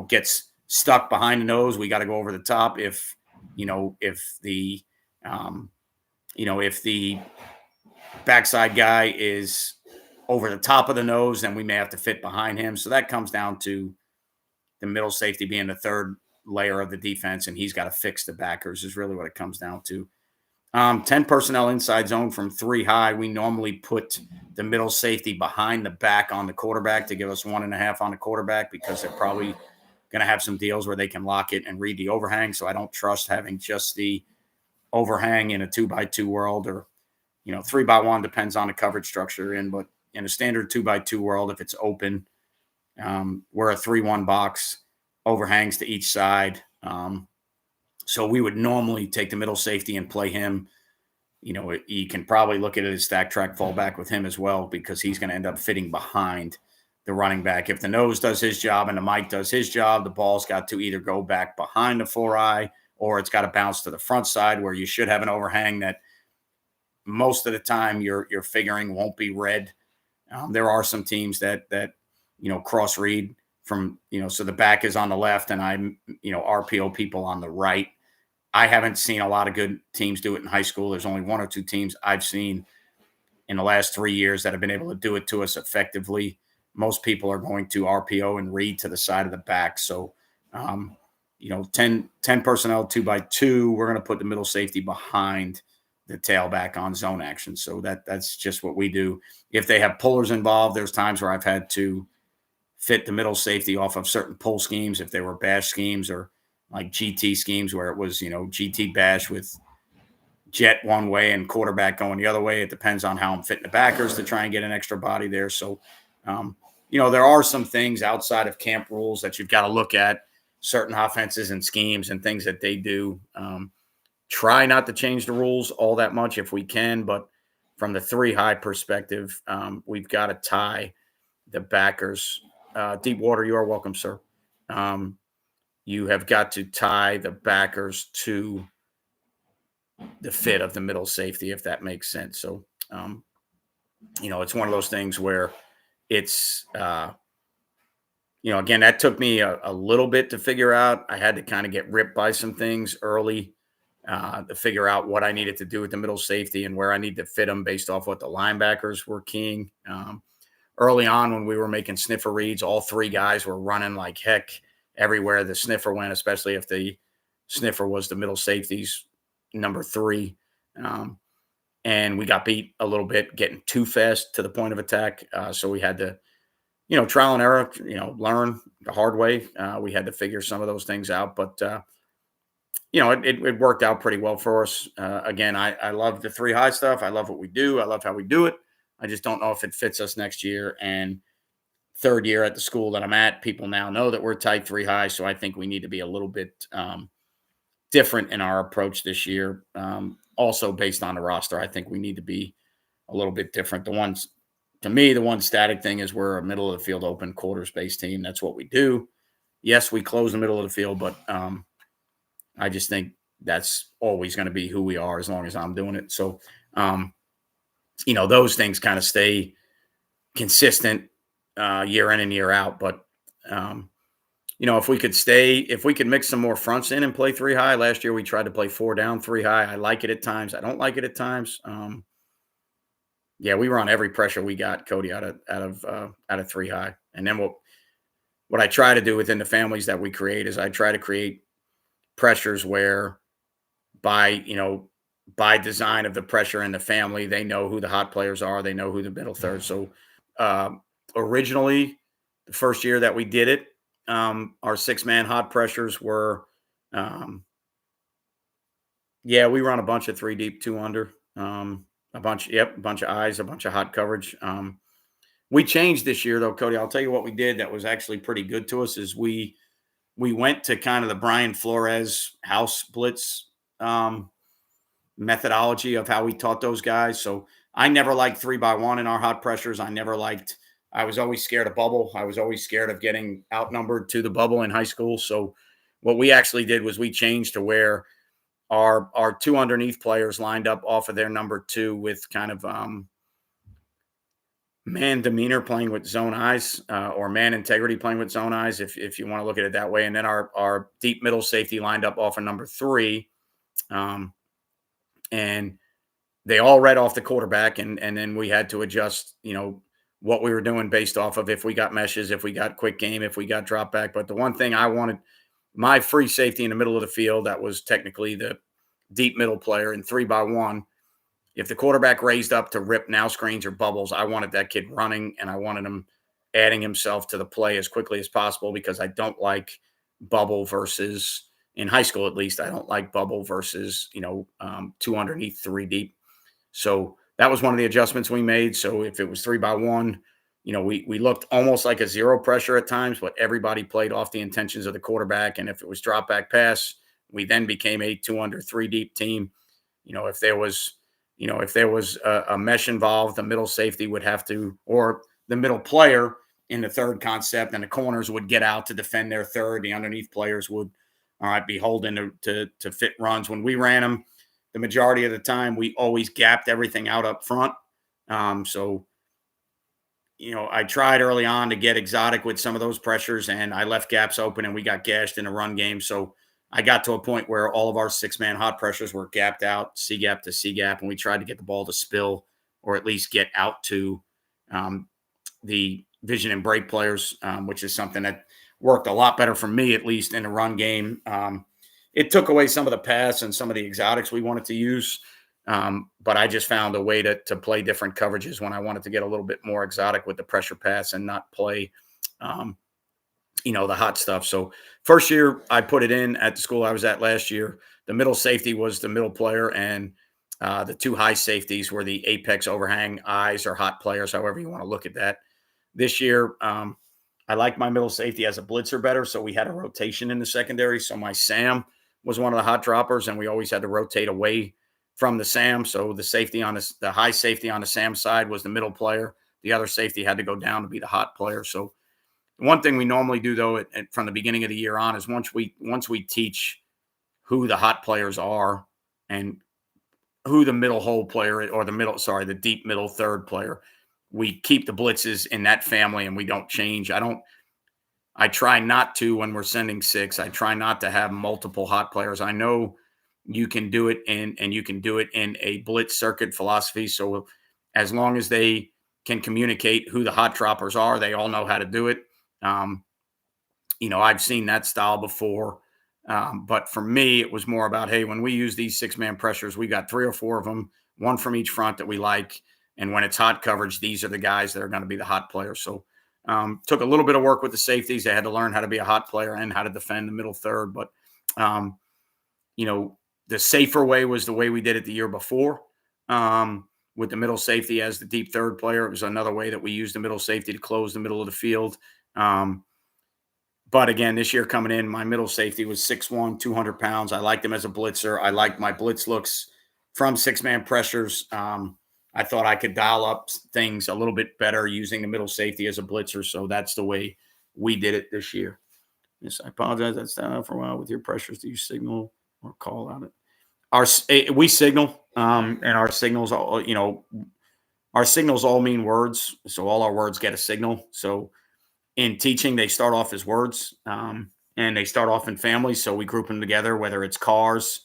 gets stuck behind the nose, we got to go over the top. If um, if the backside guy is over the top of the nose, then we may have to fit behind him. So that comes down to the middle safety being the third layer of the defense, and he's got to fix the backers, is really what it comes down to. 10 personnel inside zone from three high. We normally put the middle safety behind the back on the quarterback to give us 1.5 on the quarterback, because they're probably going to have some deals where they can lock it and read the overhang. So I don't trust having just the overhang in a 2x2 world, or 3x1, depends on the coverage structure you're in. But in a standard 2x2 world, if it's open, we're a 3-1 box, overhangs to each side. So we would normally take the middle safety and play him. You can probably look at it as stack track fallback with him as well, because he's going to end up fitting behind the running back. If the nose does his job and the Mike does his job, the ball's got to either go back behind the 4-eye, or it's got to bounce to the front side, where you should have an overhang that most of the time you're figuring won't be read. There are some teams that cross read from, so the back is on the left and I'm, RPO people on the right. I haven't seen a lot of good teams do it in high school. There's only one or two teams I've seen in the last 3 years that have been able to do it to us effectively. Most people are going to RPO and read to the side of the back. So, 10 personnel, 2x2, we're going to put the middle safety behind the tailback on zone action. So that's just what we do. If they have pullers involved, there's times where I've had to fit the middle safety off of certain pull schemes, if they were bash schemes or like GT schemes where it was, GT bash with jet one way and quarterback going the other way. It depends on how I'm fitting the backers to try and get an extra body there. So, there are some things outside of camp rules that you've got to look at, certain offenses and schemes and things that they do. Try not to change the rules all that much if we can, but from the three high perspective, we've got to tie the backers. Deepwater, you are welcome, sir. You have got to tie the backers to the fit of the middle safety, if that makes sense. So, it's one of those things where it's, again, that took me a little bit to figure out. I had to kind of get ripped by some things early to figure out what I needed to do with the middle safety and where I need to fit them based off what the linebackers were keying. Early on, when we were making sniffer reads, all three guys were running like heck everywhere the sniffer went, especially if the sniffer was the middle safety's number 3. And we got beat a little bit getting too fast to the point of attack. So we had to, trial and error, learn the hard way. We had to figure some of those things out, but it worked out pretty well for us. Again, I love the three high stuff. I love what we do. I love how we do it. I just don't know if it fits us next year. And third year at the school that I'm at, people now know that we're tight three high. So I think we need to be a little bit different in our approach this year. Also based on the roster, I think we need to be a little bit different. To me, the one static thing is we're a middle of the field open quarters based team. That's what we do. Yes, we close the middle of the field, but I just think that's always going to be who we are as long as I'm doing it. So, those things kind of stay consistent year in and year out. But, if we could mix some more fronts in and play three high. Last year, we tried to play 4 down, 3 high. I like it at times. I don't like it at times. We run every pressure we got, Cody, out of 3 high. And then what I try to do within the families that we create is I try to create pressures where by design of the pressure in the family, they know who the hot players are. They know who the middle third. So originally, the first year that we did it, our 6-man hot pressures were, we run a bunch of 3 deep, 2 under, a bunch of eyes, a bunch of hot coverage. We changed this year though, Cody. I'll tell you what we did that was actually pretty good to us is we we went to kind of the Brian Flores house blitz um, methodology of how we taught those guys. So I never liked 3x1 in our hot pressures. I was always scared of bubble. I was always scared of getting outnumbered to the bubble in high school. So what we actually did was we changed to where our two underneath players lined up off of their number two with kind of man demeanor playing with zone eyes, or man integrity playing with zone eyes, if you want to look at it that way. And then our deep middle safety lined up off of number three. Um, and they all read off the quarterback, and then we had to adjust, what we were doing based off of if we got meshes, if we got quick game, if we got drop back. But the one thing I wanted, my free safety in the middle of the field, that was technically the deep middle player in 3x1. If the quarterback raised up to rip now screens or bubbles, I wanted that kid running, and I wanted him adding himself to the play as quickly as possible, because I don't like bubble versus, in high school at least, I don't like bubble versus, two underneath, three deep. So that was one of the adjustments we made. So if it was 3x1, we looked almost like a zero pressure at times, but everybody played off the intentions of the quarterback. And if it was drop back pass, we then became a two under, three deep team. If there was, a mesh involved, the middle safety would have to, or the middle player in the third concept, and the corners would get out to defend their third. The underneath players would, all right, be holding to fit runs. When we ran them, the majority of the time, we always gapped everything out up front. So, I tried early on to get exotic with some of those pressures, and I left gaps open, and we got gashed in the run game. So I got to a point where all of our 6-man hot pressures were gapped out, C gap to C gap, and we tried to get the ball to spill, or at least get out to the vision and break players, which is something that worked a lot better for me, at least in the run game. It took away some of the pass and some of the exotics we wanted to use. But I just found a way to play different coverages when I wanted to get a little bit more exotic with the pressure pass and not play, the hot stuff. So first year I put it in at the school I was at last year. The middle safety was the middle player, and the two high safeties were the apex overhang eyes or hot players, however you want to look at that. This year, I like my middle safety as a blitzer better, so we had a rotation in the secondary. So my Sam was one of the hot droppers, and we always had to rotate away from the Sam. So the high safety on the Sam side was the middle player. The other safety had to go down to be the hot player. So one thing we normally do, though, from the beginning of the year on, is once we teach who the hot players are and who the middle hole player, or the deep middle third player, we keep the blitzes in that family, and we don't change. I try not to, when we're sending six, I try not to have multiple hot players. I know you can do it and you can do it in a blitz circuit philosophy. So as long as they can communicate who the hot droppers are, they all know how to do it. I've seen that style before. But for me, it was more about, hey, when we use these 6-man pressures, we got 3 or 4 of them, one from each front that we like. And when it's hot coverage, these are the guys that are going to be the hot players. So took a little bit of work with the safeties. They had to learn how to be a hot player and how to defend the middle third. But, the safer way was the way we did it the year before, with the middle safety as the deep third player. It was another way that we used the middle safety to close the middle of the field. But again, this year coming in, my middle safety was 6'1", 200 pounds. I liked him as a blitzer. I liked my blitz looks from 6-man pressures. I thought I could dial up things a little bit better using the middle safety as a blitzer. So that's the way we did it this year. Yes, I apologize. That's down for a while with your pressures. Do you signal or call out it? We signal, and our signals, our signals all mean words. So all our words get a signal. So in teaching, they start off as words, and they start off in families. So we group them together, whether it's cars,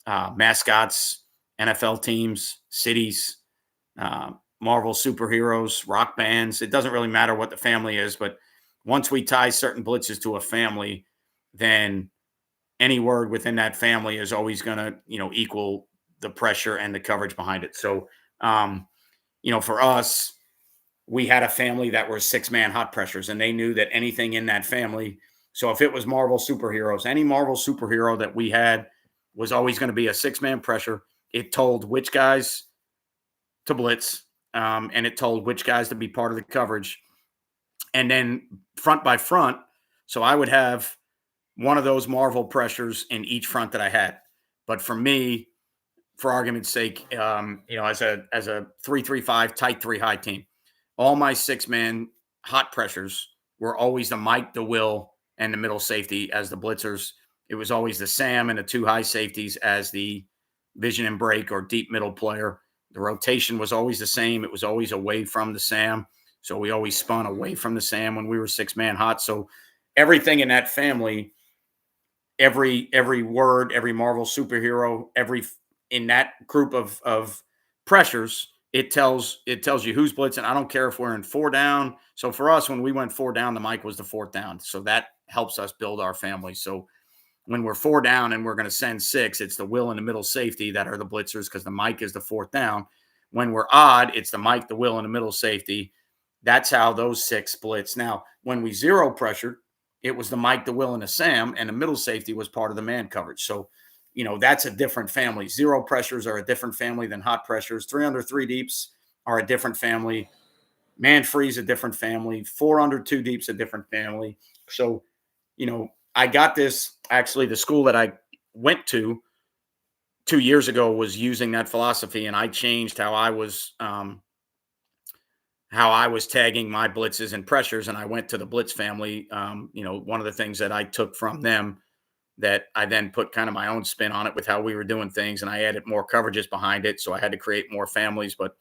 mascots, NFL teams, cities, Marvel superheroes, rock bands. It doesn't really matter what the family is, but once we tie certain blitzes to a family, then any word within that family is always going to, equal the pressure and the coverage behind it. So, for us, we had a family that were 6-man hot pressures, and they knew that anything in that family. So if it was Marvel superheroes, any Marvel superhero that we had was always going to be a 6-man pressure. It told which guys to blitz, and it told which guys to be part of the coverage. And then front by front. So I would have one of those Marvel pressures in each front that I had. But for me, for argument's sake, as a 3-3-5 tight 3 high team, all my 6-man hot pressures were always the Mike, the Will, and the middle safety as the blitzers. It was always the Sam and the 2 high safeties as the vision and break or deep middle player. The rotation was always the same. It was always away from the Sam. So we always spun away from the Sam when we were 6-man hot. So everything in that family, every word, every Marvel superhero, every in that group of pressures, it tells you who's blitzing. I don't care if we're in 4 down. So for us, when we went 4 down, the Mike was the 4th down. So that helps us build our family. So when we're 4 down and we're going to send 6, it's the Will and the middle safety that are the blitzers because the Mike is the 4th down. When we're odd, it's the Mike, the Will, and the middle safety. That's how those 6 splits. Now, when we zero pressured, it was the Mike, the Will, and the Sam, and the middle safety was part of the man coverage. So, that's a different family. Zero pressures are a different family than hot pressures. 3 under 3 deeps are a different family. Man free's a different family. 4 under 2 deeps a different family. So, I got this actually, the school that I went to 2 years ago was using that philosophy, and I changed how I was tagging my blitzes and pressures, and I went to the blitz family. One of the things that I took from them that I then put kind of my own spin on it with how we were doing things, and I added more coverages behind it, so I had to create more families. But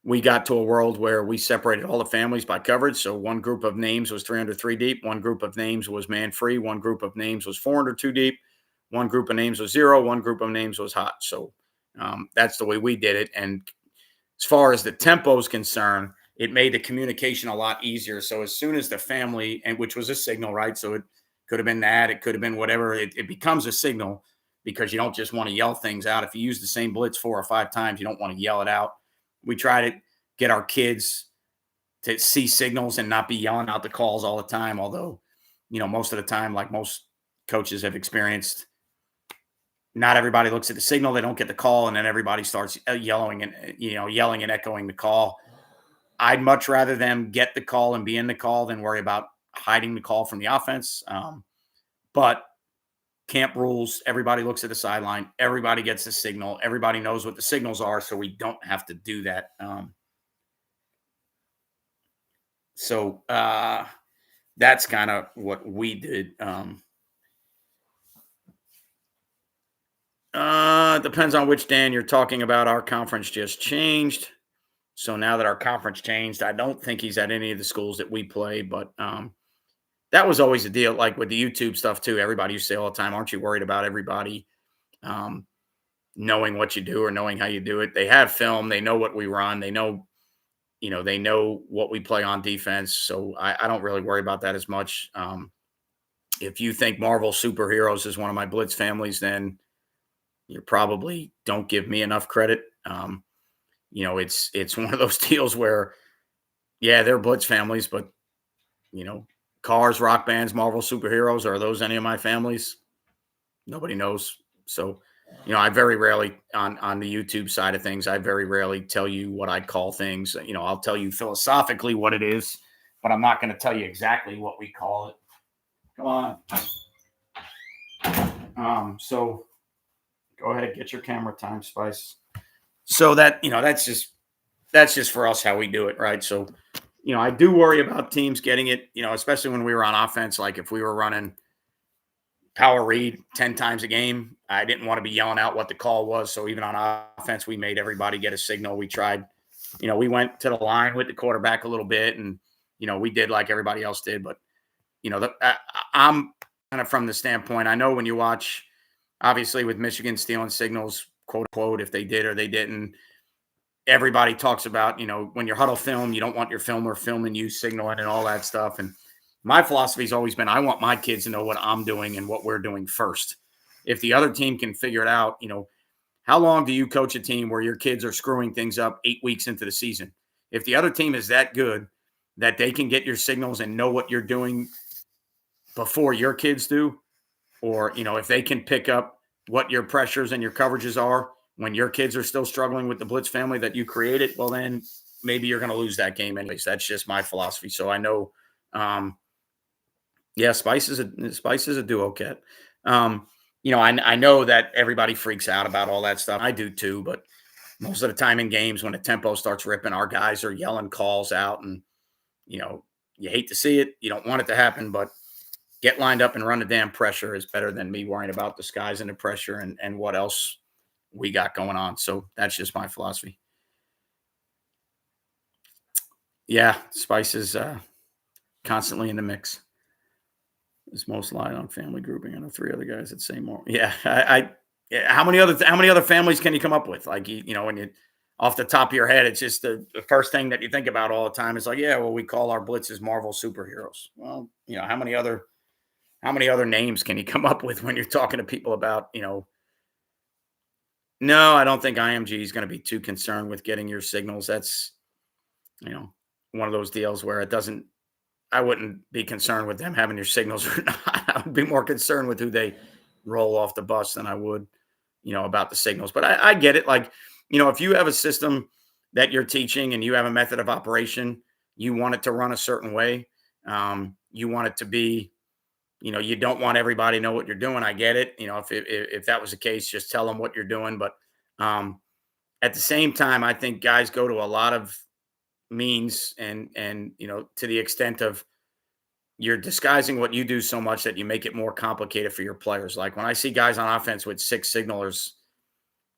we got to a world where we separated all the families by coverage. So one group of names was 3 under 3 deep, one group of names was man free, one group of names was 4 under 2 deep, one group of names was zero, one group of names was hot. So that's the way we did it. And as far as the tempo is concerned, it made the communication a lot easier. So as soon as the family, and which was a signal, right? So it could have been that, it could have been whatever. It becomes a signal because you don't just want to yell things out. If you use the same blitz 4 or 5 times, you don't want to yell it out. We try to get our kids to see signals and not be yelling out the calls all the time. Although, most of the time, like most coaches have experienced, not everybody looks at the signal, they don't get the call, and then everybody starts yelling and echoing the call. I'd much rather them get the call and be in the call than worry about hiding the call from the offense. But camp rules, everybody looks at the sideline, everybody gets the signal, everybody knows what the signals are, so we don't have to do that. So that's kind of what we did. Depends on which Dan you're talking about. Our conference just changed. So now that our conference changed, I don't think he's at any of the schools that we play, but that was always a deal. Like with the YouTube stuff too, everybody used to say all the time, aren't you worried about everybody knowing what you do or knowing how you do it? They have film. They know what we run. They know what we play on defense. So I don't really worry about that as much. If you think Marvel superheroes is one of my blitz families, then you probably don't give me enough credit. It's one of those deals where, yeah, they're blitz families, but cars, rock bands, Marvel superheroes, are those any of my families? Nobody knows. So, I very rarely on the YouTube side of things, I very rarely tell you what I'd call things. I'll tell you philosophically what it is, but I'm not going to tell you exactly what we call it. Come on. So go ahead, get your camera time, Spice. So that's just for us how we do it, right? So, I do worry about teams getting it, especially when we were on offense. Like if we were running power read 10 times a game, I didn't want to be yelling out what the call was. So even on offense, we made everybody get a signal. We tried, we went to the line with the quarterback a little bit, and we did like everybody else did. But I'm kind of from the standpoint, I know when you watch, obviously with Michigan stealing signals, quote unquote, if they did or they didn't, everybody talks about, when you're huddle film, you don't want your filmer filming you, signaling and all that stuff. And my philosophy has always been, I want my kids to know what I'm doing and what we're doing first. If the other team can figure it out, how long do you coach a team where your kids are screwing things up 8 weeks into the season? If the other team is that good that they can get your signals and know what you're doing before your kids do, or, if they can pick up what your pressures and your coverages are when your kids are still struggling with the blitz family that you created, well, then maybe you're going to lose that game anyways. That's just my philosophy. So I know, Yeah, Spice is a duo cat. Um, I know that everybody freaks out about all that stuff. I do too, but most of the time in games when the tempo starts ripping, our guys are yelling calls out, and you know, you hate to see it. You don't want it to happen, but get lined up and run the damn pressure is better than me worrying about disguising the pressure and what else we got going on. So that's just my philosophy. Yeah, Spice is constantly in the mix. Is most light on family grouping. I know three other guys that say more. Yeah, yeah, how many other families can you come up with? Like when you off the top of your head, it's just the first thing that you think about all the time is like, yeah, well, we call our blitzes Marvel superheroes. Well, how many other names can you come up with when you're talking to people about. No, I don't think IMG is going to be too concerned with getting your signals. That's you know one of those deals where it doesn't. I wouldn't be concerned with them having your signals or not. I would be more concerned with who they roll off the bus than I would about the signals. But I get it. Like, if you have a system that you're teaching and you have a method of operation, you want it to run a certain way. You want it to be, you don't want everybody to know what you're doing. I get it. If that was the case, just tell them what you're doing. But um, at the same time, I think guys go to a lot of means and to the extent of you're disguising what you do so much that you make it more complicated for your players. Like when I see guys on offense with six signalers,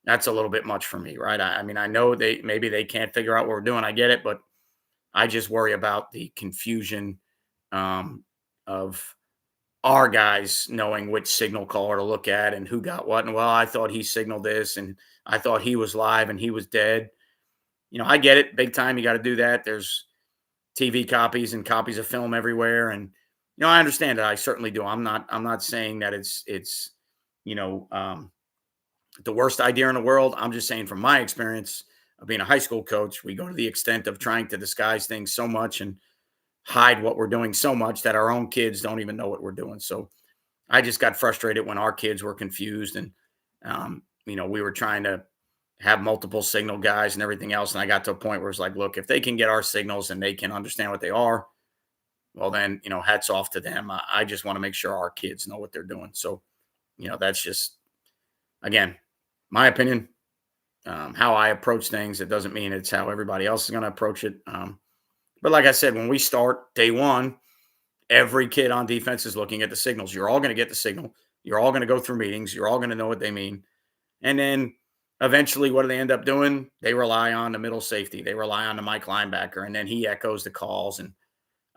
that's a little bit much for me, right? I mean, I know maybe they can't figure out what we're doing. I get it, but I just worry about the confusion of our guys knowing which signal caller to look at and who got what. And well, I thought he signaled this, and I thought he was live and he was dead. I get it, big time. You got to do that. There's TV copies and copies of film everywhere, and I understand it. I certainly do. I'm not saying that it's you know um, the worst idea in the world. I'm just saying from my experience of being a high school coach, we go to the extent of trying to disguise things so much and hide what we're doing so much that our own kids don't even know what we're doing. So I just got frustrated when our kids were confused and we were trying to have multiple signal guys and everything else. And I got to a point where it's like, look, if they can get our signals and they can understand what they are, well, then, hats off to them. I just want to make sure our kids know what they're doing. So, that's just, again, my opinion, how I approach things. It doesn't mean it's how everybody else is going to approach it. But like I said, when we start day one, every kid on defense is looking at the signals. You're all going to get the signal. You're all going to go through meetings. You're all going to know what they mean. And then eventually, what do they end up doing? They rely on the middle safety. They rely on the Mike linebacker, and then he echoes the calls. And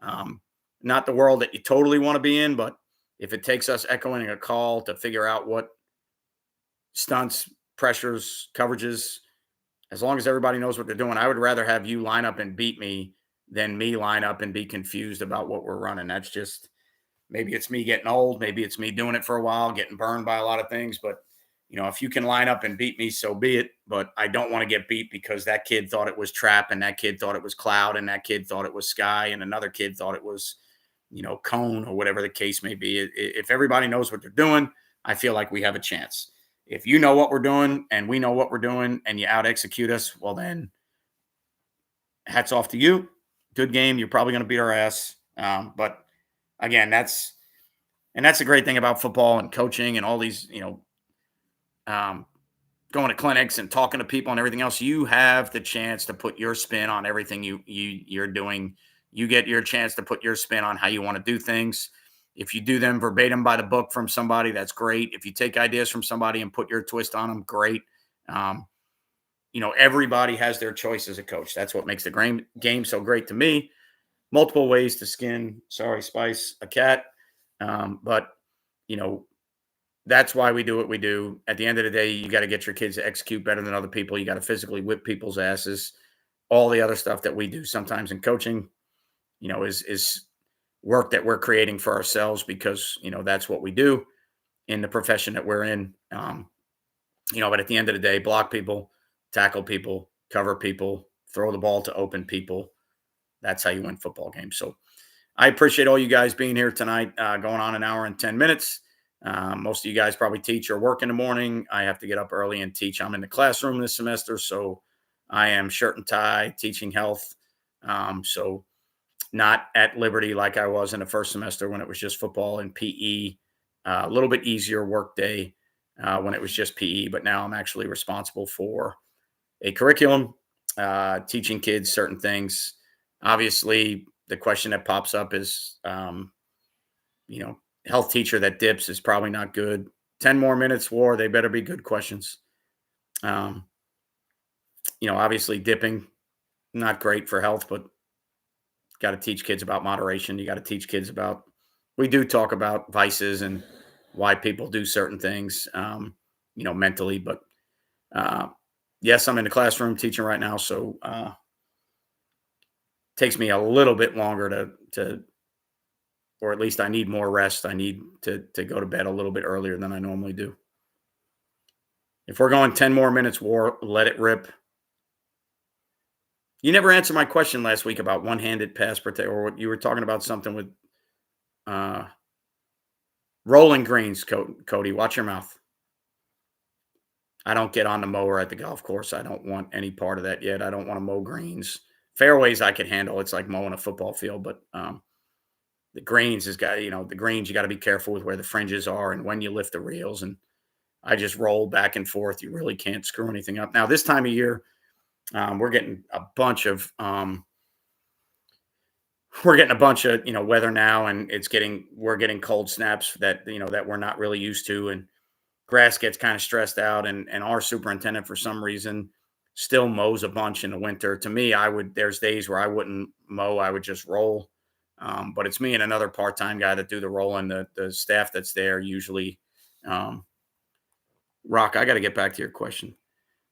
um, not the world that you totally want to be in, but if it takes us echoing a call to figure out what stunts, pressures, coverages, as long as everybody knows what they're doing, I would rather have you line up and beat me than me line up and be confused about what we're running. That's just maybe it's me getting old. Maybe it's me doing it for a while, getting burned by a lot of things. But if you can line up and beat me, so be it. But I don't want to get beat because that kid thought it was trap and that kid thought it was cloud and that kid thought it was sky and another kid thought it was cone or whatever the case may be. If everybody knows what they're doing, I feel like we have a chance. If you know what we're doing and we know what we're doing and you out execute us, well, then hats off to you. Good game. You're probably going to beat our ass. But again, that's the great thing about football and coaching and all these, um, going to clinics and talking to people and everything else. You have the chance to put your spin on everything you're doing. You get your chance to put your spin on how you want to do things. If you do them verbatim by the book from somebody, that's great. If you take ideas from somebody and put your twist on them, great. Um, everybody has their choice as a coach. That's what makes the game so great to me. Multiple ways to skin, sorry, Spice, a cat. But, you know, that's why we do what we do. At the end of the day, you got to get your kids to execute better than other people. You got to physically whip people's asses. All the other stuff that we do sometimes in coaching, is work that we're creating for ourselves because that's what we do in the profession that we're in. But at the end of the day, block people, tackle people, cover people, throw the ball to open people. That's how you win football games. So I appreciate all you guys being here tonight, going on an hour and 10 minutes. Most of you guys probably teach or work in the morning. I have to get up early and teach. I'm in the classroom this semester, so I am shirt and tie teaching health. So Not at liberty like I was in the first semester when it was just football and PE. A little bit easier work day when it was just PE, but now I'm actually responsible for a curriculum, teaching kids certain things. Obviously, the question that pops up is, health teacher that dips is probably not good. 10 more minutes war, they better be good questions. Um, obviously dipping, not great for health, but got to teach kids about moderation. You got to teach kids about, we do talk about vices and why people do certain things, mentally. But uh, yes, I'm in the classroom teaching right now. So takes me a little bit longer or at least I need more rest. I need to go to bed a little bit earlier than I normally do. If we're going 10 more minutes, war, let it rip. You never answered my question last week about one-handed pass protection, or what you were talking about something with uh, rolling greens. Cody, watch your mouth. I don't get on the mower at the golf course. I don't want any part of that yet. I don't want to mow greens. Fairways I could handle. It's like mowing a football field, but the greens has got, the greens, you got to be careful with where the fringes are and when you lift the reels. And I just roll back and forth. You really can't screw anything up. Now, this time of year, we're getting a bunch of weather now, and we're getting cold snaps that we're not really used to, and grass gets kind of stressed out, and our superintendent for some reason still mows a bunch in the winter. To me, there's days where I wouldn't mow, I would just roll. But it's me and another part-time guy that do the rolling. The staff that's there usually. Rock, I got to get back to your question.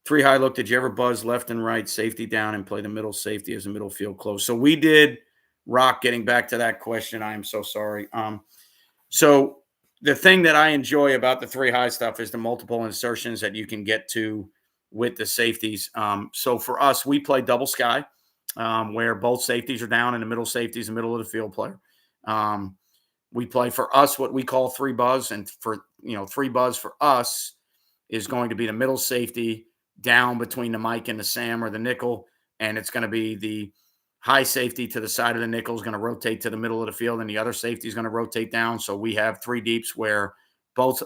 Three high look. Did you ever buzz left and right, safety down, and play the middle safety as a middle field close? So we did. Rock, getting back to that question, I am so sorry. So the thing that I enjoy about the three high stuff is the multiple insertions that you can get to with the safeties. So for us, we play double sky, where both safeties are down and the middle safety is the middle of the field player. We play for us what we call three buzz, and three buzz for us is going to be the middle safety down between the Mike and the Sam or the nickel, and it's going to be the high safety to the side of the nickel is going to rotate to the middle of the field, and the other safety is going to rotate down. So we have three deeps where both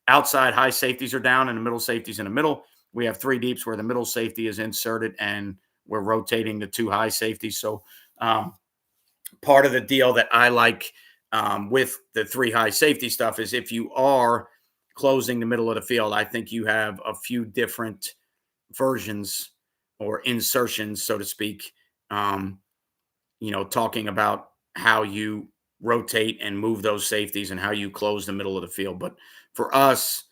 outside high safeties are down and the middle safeties in the middle. We have three deeps where the middle safety is inserted and we're rotating the two high safeties. So part of the deal that I like with the three high safety stuff is if you are closing the middle of the field, I think you have a few different versions or insertions, so to speak, talking about how you rotate and move those safeties and how you close the middle of the field. But for us,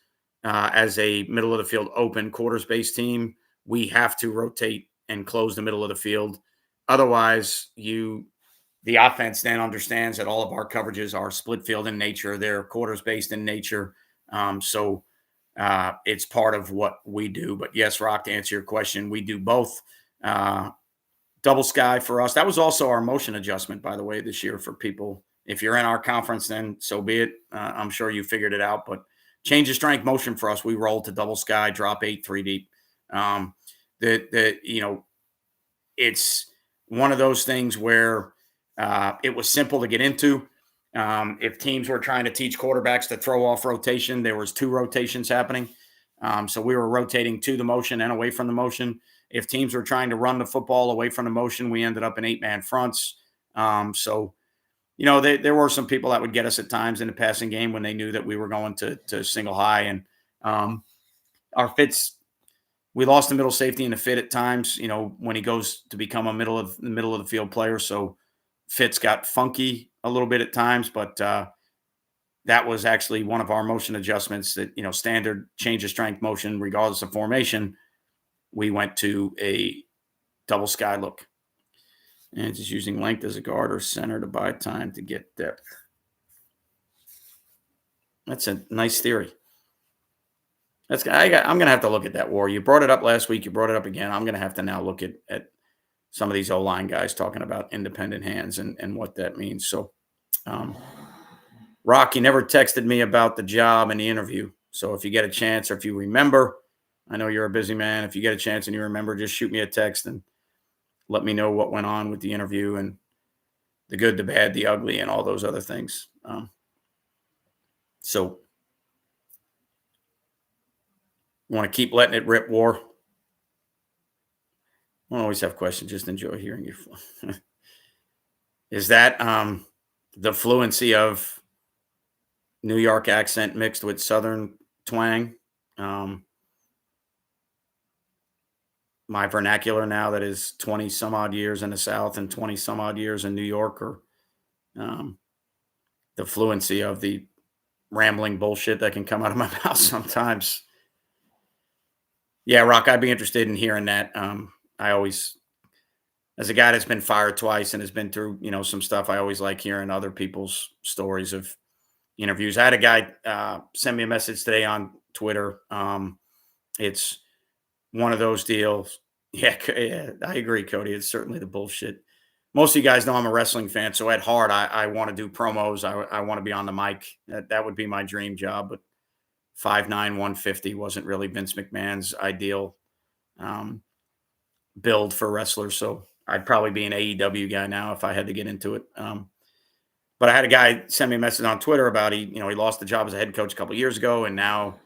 as a middle of the field open quarters based team, we have to rotate and close the middle of the field. Otherwise, the offense then understands that all of our coverages are split field in nature. They're quarters based in nature. So it's part of what we do. But yes, Rock, to answer your question, we do both. Double sky for us. That was also our motion adjustment, by the way, this year for people. If you're in our conference, then so be it. I'm sure you figured it out. But change of strength motion for us, we roll to double sky, drop 8, 3 deep. It's one of those things where it was simple to get into. If teams were trying to teach quarterbacks to throw off rotation, there was 2 rotations happening. So we were rotating to the motion and away from the motion. If teams were trying to run the football away from the motion, we ended up in 8-man fronts. There were some people that would get us at times in the passing game when they knew that we were going to single high. And our fits, we lost the middle safety in the fit at times, when he goes to become a middle of the field player. So fits got funky a little bit at times, but that was actually one of our motion adjustments that, standard change of strength motion, regardless of formation. We went to a double sky look. And just using length as a guard or center to buy time to get depth. That's a nice theory. I'm going to have to look at that, War. You brought it up last week. You brought it up again. I'm going to have to now look at some of these O-line guys talking about independent hands and what that means. So, Rock, you never texted me about the job and the interview. So if you get a chance or if you remember, I know you're a busy man. If you get a chance and you remember, just shoot me a text and let me know what went on with the interview. And the good, the bad, the ugly, and all those other things. So want to keep letting it rip, war. I don't always have questions. Just enjoy hearing you. Is that the fluency of New York accent mixed with Southern twang? Um, my vernacular now that is 20 some odd years in the South and 20 some odd years in New York, or um, the fluency of the rambling bullshit that can come out of my mouth sometimes. Yeah, Rock, I'd be interested in hearing that. I always, as a guy that's been fired twice and has been through, some stuff, I always like hearing other people's stories of interviews. I had a guy send me a message today on Twitter. It's one of those deals. Yeah, yeah, I agree, Cody. It's certainly the bullshit. Most of you guys know I'm a wrestling fan, so at heart, I want to do promos. I want to be on the mic. That would be my dream job. But 5'9", 150 wasn't really Vince McMahon's ideal um, build for wrestlers. So I'd probably be an AEW guy now if I had to get into it. But I had a guy send me a message on Twitter about he lost the job as a head coach a couple of years ago, and now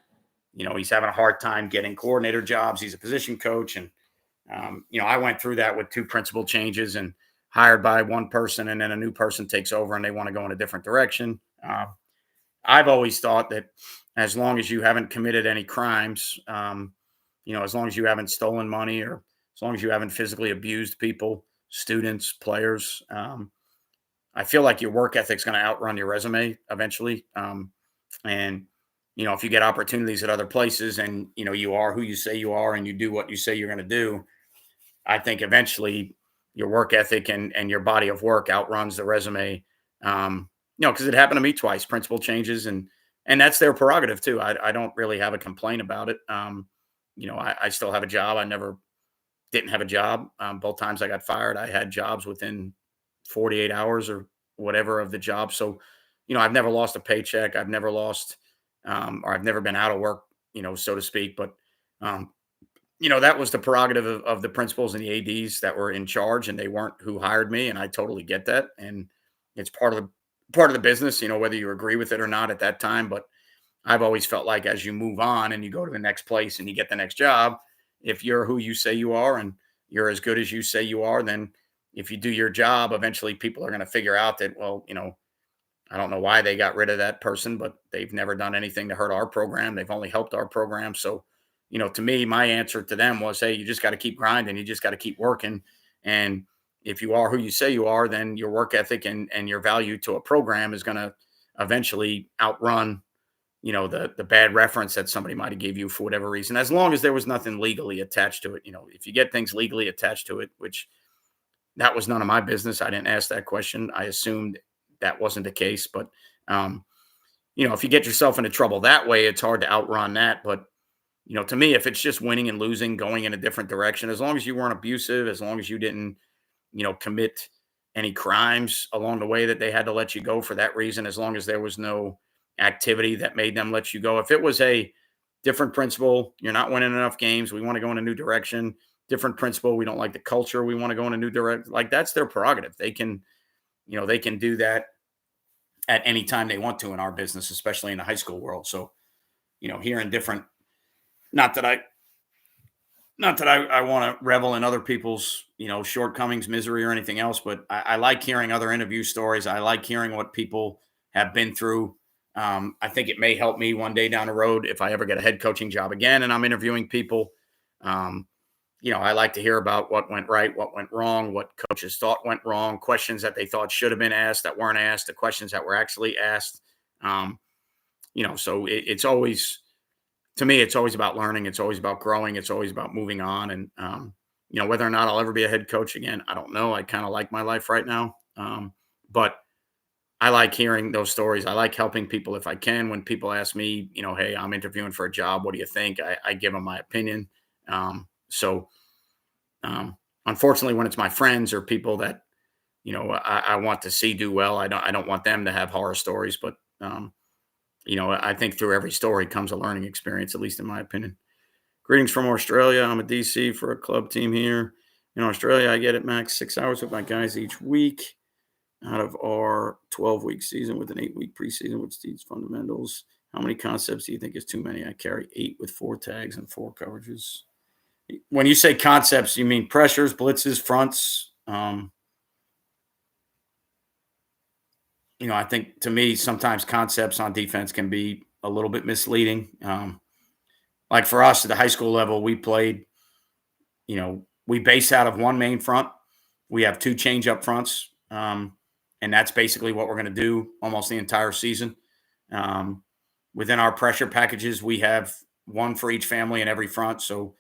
he's having a hard time getting coordinator jobs. He's a position coach, and I went through that with two principal changes and hired by one person, and then a new person takes over and they want to go in a different direction. I've always thought that as long as you haven't committed any crimes, as long as you haven't stolen money, or as long as you haven't physically abused people, students, players, I feel like your work ethic's going to outrun your resume eventually. And if you get opportunities at other places and you are who you say you are and you do what you say you're going to do, I think eventually your work ethic and your body of work outruns the resume. Because it happened to me twice, principal changes, and that's their prerogative too. I don't really have a complaint about it. I still have a job. I never didn't have a job. Both times I got fired, I had jobs within 48 hours or whatever of the job. So, I've never lost a paycheck. I've never lost, or I've never been out of work, so to speak. But, that was the prerogative of the principals and the ADs that were in charge, and they weren't who hired me. And I totally get that. And it's part of the business, whether you agree with it or not at that time. But I've always felt like as you move on and you go to the next place and you get the next job, if you're who you say you are and you're as good as you say you are, then if you do your job, eventually people are going to figure out that, well, I don't know why they got rid of that person, but they've never done anything to hurt our program. They've only helped our program. So, to me, my answer to them was, hey, you just got to keep grinding. You just got to keep working. And if you are who you say you are, then your work ethic and your value to a program is going to eventually outrun, the bad reference that somebody might have gave you for whatever reason, as long as there was nothing legally attached to it. If you get things legally attached to it, which that was none of my business. I didn't ask that question. I assumed that wasn't the case. But, if you get yourself into trouble that way, it's hard to outrun that. But, to me, if it's just winning and losing, going in a different direction, as long as you weren't abusive, as long as you didn't, commit any crimes along the way that they had to let you go for that reason, as long as there was no activity that made them let you go. If it was a different principle, you're not winning enough games, we want to go in a new direction, different principle, we don't like the culture, we want to go in a new direction, like that's their prerogative. They can, they can do that at any time they want to in our business, especially in the high school world. So, hearing different, not that I I want to revel in other people's, shortcomings, misery, or anything else, but I like hearing other interview stories. I like hearing what people have been through. I think it may help me one day down the road if I ever get a head coaching job again and I'm interviewing people. Um, I like to hear about what went right, what went wrong, what coaches thought went wrong, questions that they thought should have been asked that weren't asked, the questions that were actually asked. Um, so it's always, to me, it's always about learning. It's always about growing. It's always about moving on. And, whether or not I'll ever be a head coach again, I don't know. I kind of like my life right now. But I like hearing those stories. I like helping people if I can. When people ask me, hey, I'm interviewing for a job. What do you think? I give them my opinion. So, unfortunately, when it's my friends or people that, I want to see do well, I don't want them to have horror stories, but, I think through every story comes a learning experience, at least in my opinion. Greetings from Australia. I'm a DC for a club team here. In Australia, I get it max 6 hours with my guys each week. Out of our 12-week season with an 8-week preseason, which teaches fundamentals, how many concepts do you think is too many? I carry 8 with 4 tags and 4 coverages. When you say concepts, you mean pressures, blitzes, fronts? I think to me, sometimes concepts on defense can be a little bit misleading. Like for us at the high school level, we played, we base out of one main front. We have 2 change up fronts. And that's basically what we're going to do almost the entire season. Within our pressure packages, we have one for each family in every front. So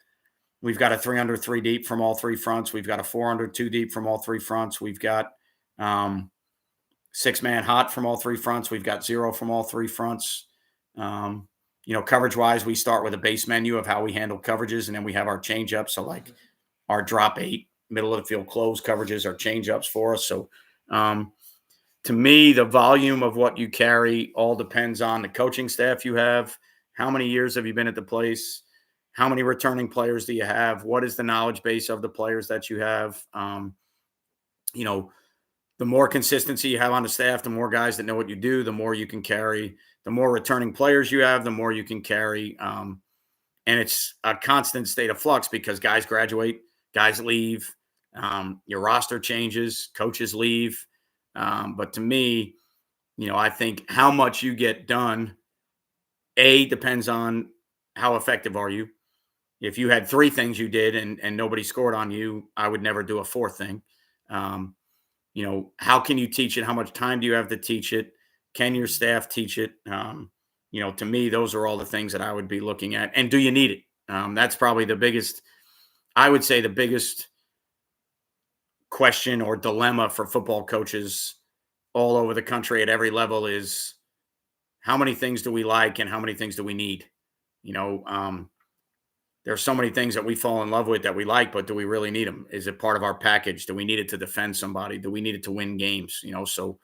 we've got a 3 under 3 deep from all 3 fronts. We've got a 4 under 2 deep from all 3 fronts. We've got 6-man hot from all 3 fronts. We've got 0 from all 3 fronts. Coverage wise, we start with a base menu of how we handle coverages, and then we have our change ups. So like our drop 8, middle of the field close coverages are change ups for us. So to me, the volume of what you carry all depends on the coaching staff you have. How many years have you been at the place? How many returning players do you have? What is the knowledge base of the players that you have? The more consistency you have on the staff, the more guys that know what you do, the more you can carry. The more returning players you have, the more you can carry. And it's a constant state of flux because guys graduate, guys leave, your roster changes, coaches leave. But to me, I think how much you get done, depends on how effective are you. If you had 3 things you did and nobody scored on you, I would never do a 4th thing. How can you teach it? How much time do you have to teach it? Can your staff teach it? To me, those are all the things that I would be looking at. And do you need it? That's probably I would say the biggest question or dilemma for football coaches all over the country at every level is how many things do we like and how many things do we need? There's so many things that we fall in love with that we like, but do we really need them? Is it part of our package? Do we need it to defend somebody? Do we need it to win games? So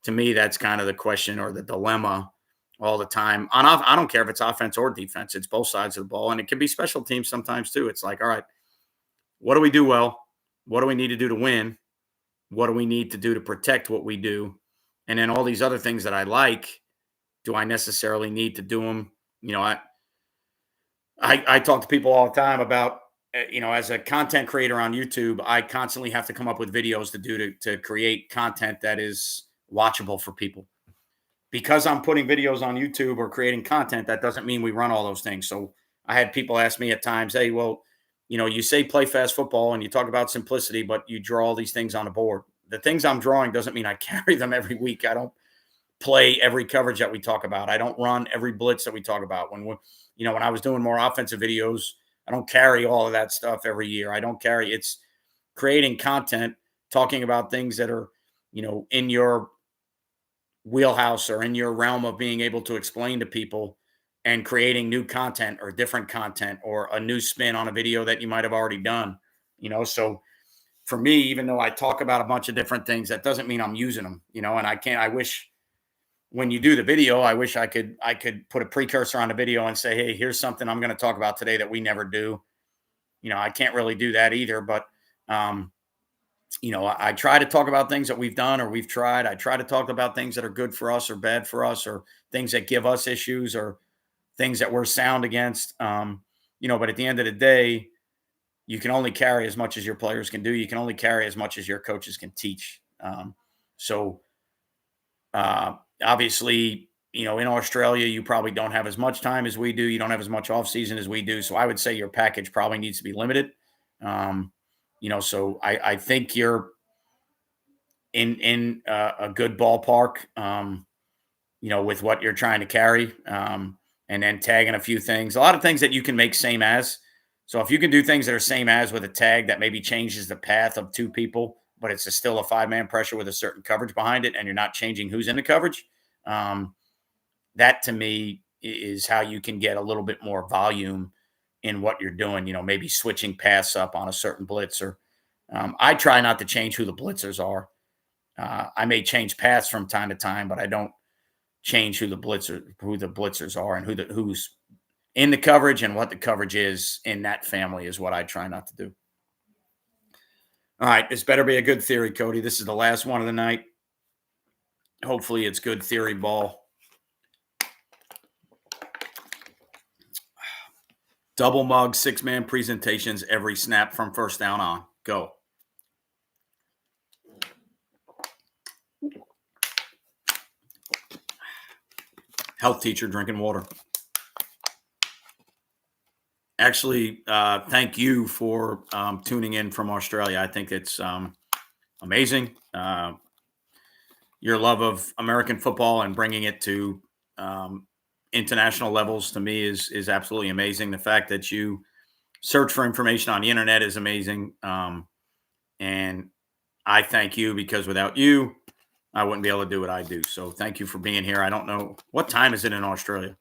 to me, that's kind of the question or the dilemma all the time. I don't care if it's offense or defense. It's both sides of the ball. And it can be special teams sometimes too. It's like, all right, what do we do well? What do we need to do to win? What do we need to do to protect what we do? And then all these other things that I like, do I necessarily need to do them? I talk to people all the time about, as a content creator on YouTube, I constantly have to come up with videos to do to create content that is watchable for people. Because I'm putting videos on YouTube or creating content, that doesn't mean we run all those things. So I had people ask me at times, hey, well, you say PlayFast football and you talk about simplicity, but you draw all these things on the board. The things I'm drawing doesn't mean I carry them every week. I don't play every coverage that we talk about. I don't run every blitz that we talk about. When I was doing more offensive videos, I don't carry all of that stuff every year. It's creating content, talking about things that are, in your wheelhouse or in your realm of being able to explain to people and creating new content or different content or a new spin on a video that you might have already done. So for me, even though I talk about a bunch of different things, that doesn't mean I'm using them, and I wish when you do the video, I wish I could put a precursor on the video and say, hey, here's something I'm going to talk about today that we never do. I can't really do that either, but I try to talk about things that we've done or we've tried. I try to talk about things that are good for us or bad for us or things that give us issues or things that we're sound against. But at the end of the day, you can only carry as much as your players can do. You can only carry as much as your coaches can teach. Obviously, in Australia, you probably don't have as much time as we do. You don't have as much off season as we do. So I would say your package probably needs to be limited. So I think you're in a good ballpark, with what you're trying to carry, and then tagging a few things, a lot of things that you can make same as. So if you can do things that are same as with a tag that maybe changes the path of 2 people, but it's still a 5-man pressure with a certain coverage behind it, and you're not changing who's in the coverage, that to me is how you can get a little bit more volume in what you're doing. Maybe switching paths up on a certain blitz, or I try not to change who the blitzers are. I may change paths from time to time, but I don't change who the blitzers are and who's in the coverage and what the coverage is in that family is what I try not to do. All right, this better be a good theory, Cody. This is the last one of the night. Hopefully it's good theory ball. Double mug, 6-man presentations every snap from first down on. Go. Health teacher drinking water. Actually, thank you for tuning in from Australia. I think it's amazing. Your love of American football and bringing it to international levels to me is absolutely amazing. The fact that you search for information on the internet is amazing. And I thank you because without you, I wouldn't be able to do what I do. So thank you for being here. I don't know what time is it in Australia,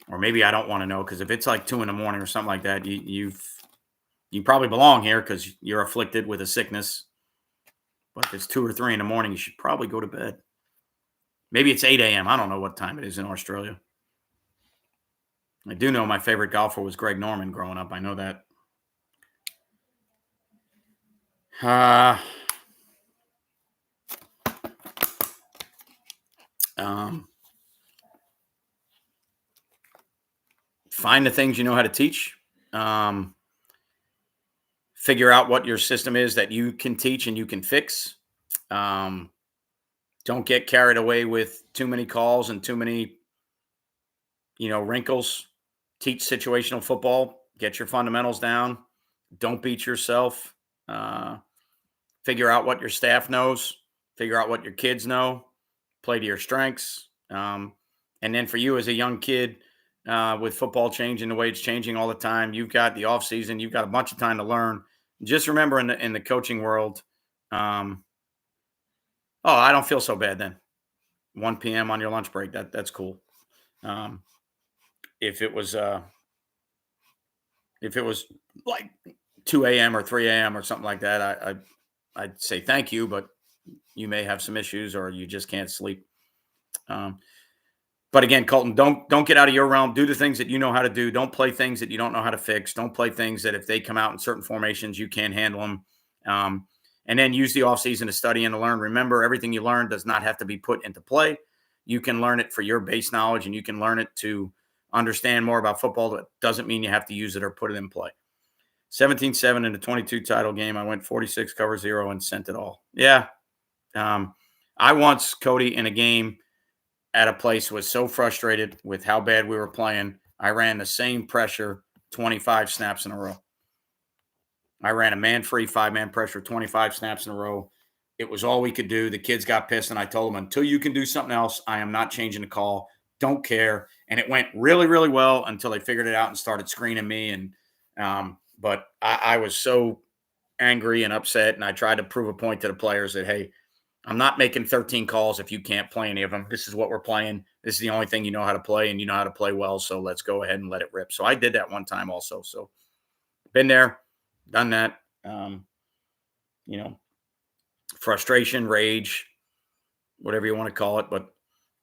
or maybe I don't want to know because if it's like 2 a.m. or something like that, you probably belong here because you're afflicted with a sickness. But if it's 2 or 3 a.m, you should probably go to bed. Maybe it's 8 a.m. I don't know what time it is in Australia. I do know my favorite golfer was Greg Norman growing up. I know that. Find the things you know how to teach. Figure out what your system is that you can teach and you can fix. Don't get carried away with too many calls and too many, wrinkles. Teach situational football. Get your fundamentals down. Don't beat yourself. Figure out what your staff knows. Figure out what your kids know. Play to your strengths. And then for you as a young kid, with football changing the way it's changing all the time, you've got the off season. You've got a bunch of time to learn. Just remember in the coaching world, I don't feel so bad then. 1 p.m. on your lunch break. That's cool. If it was like 2 a.m. or 3 a.m. or something like that, I'd say thank you, but you may have some issues or you just can't sleep. But again, Colton, don't get out of your realm. Do the things that you know how to do. Don't play things that you don't know how to fix. Don't play things that if they come out in certain formations, you can't handle them. And then use the offseason to study and to learn. Remember, everything you learn does not have to be put into play. You can learn it for your base knowledge, and you can learn it to understand more about football. That doesn't mean you have to use it or put it in play. 17-7 in the 22 title game. I went 46 cover 0 and sent it all. Yeah. I once, Cody, in a game at a place was so frustrated with how bad we were playing. I ran the same pressure 25 snaps in a row. I ran a man-free 5-man pressure 25 snaps in a row. It was all we could do. The kids got pissed, and I told them, until you can do something else, I am not changing the call. Don't care. And it went really, really well until they figured it out and started screening me. And but I was so angry and upset, and I tried to prove a point to the players that, hey, I'm not making 13 calls if you can't play any of them. This is what we're playing. This is the only thing you know how to play, and you know how to play well. So let's go ahead and let it rip. So I did that one time also. So been there, done that. Frustration, rage, whatever you want to call it. But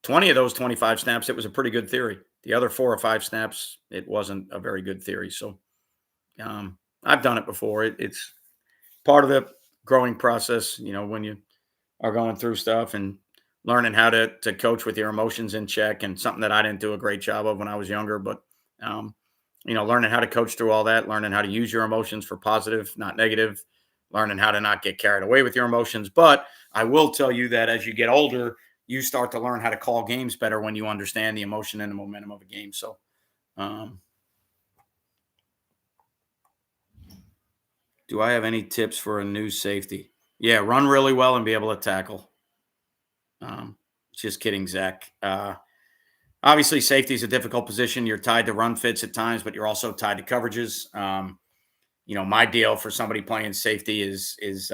20 of those 25 snaps, it was a pretty good theory. The other 4 or 5 snaps, it wasn't a very good theory. So I've done it before. It's part of the growing process, when you are going through stuff and learning how to coach with your emotions in check, and something that I didn't do a great job of when I was younger, but learning how to coach through all that, learning how to use your emotions for positive, not negative, learning how to not get carried away with your emotions. But I will tell you that as you get older, you start to learn how to call games better when you understand the emotion and the momentum of a game. So, do I have any tips for a new safety? Yeah, run really well and be able to tackle. Just kidding, Zach. Obviously, safety is a difficult position. You're tied to run fits at times, but you're also tied to coverages. My deal for somebody playing safety is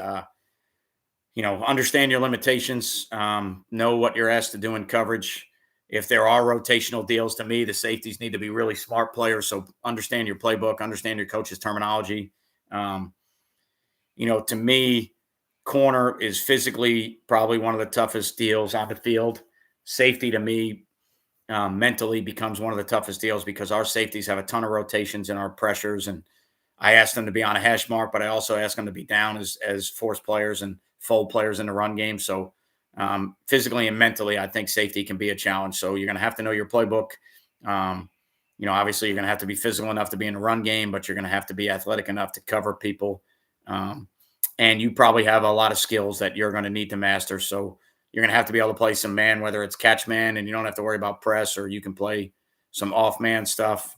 understand your limitations, know what you're asked to do in coverage. If there are rotational deals, to me, the safeties need to be really smart players. So understand your playbook, understand your coach's terminology. To me, corner is physically probably one of the toughest deals on the field. Safety, to me, mentally becomes one of the toughest deals because our safeties have a ton of rotations in our pressures. And I ask them to be on a hash mark, but I also ask them to be down as force players and fold players in the run game. So physically and mentally, I think safety can be a challenge. So you're going to have to know your playbook. Um, obviously, you're going to have to be physical enough to be in the run game, but you're going to have to be athletic enough to cover people. Um, and you probably have a lot of skills that you're going to need to master. So you're going to have to be able to play some man, whether it's catch man, and you don't have to worry about press, or you can play some off man stuff.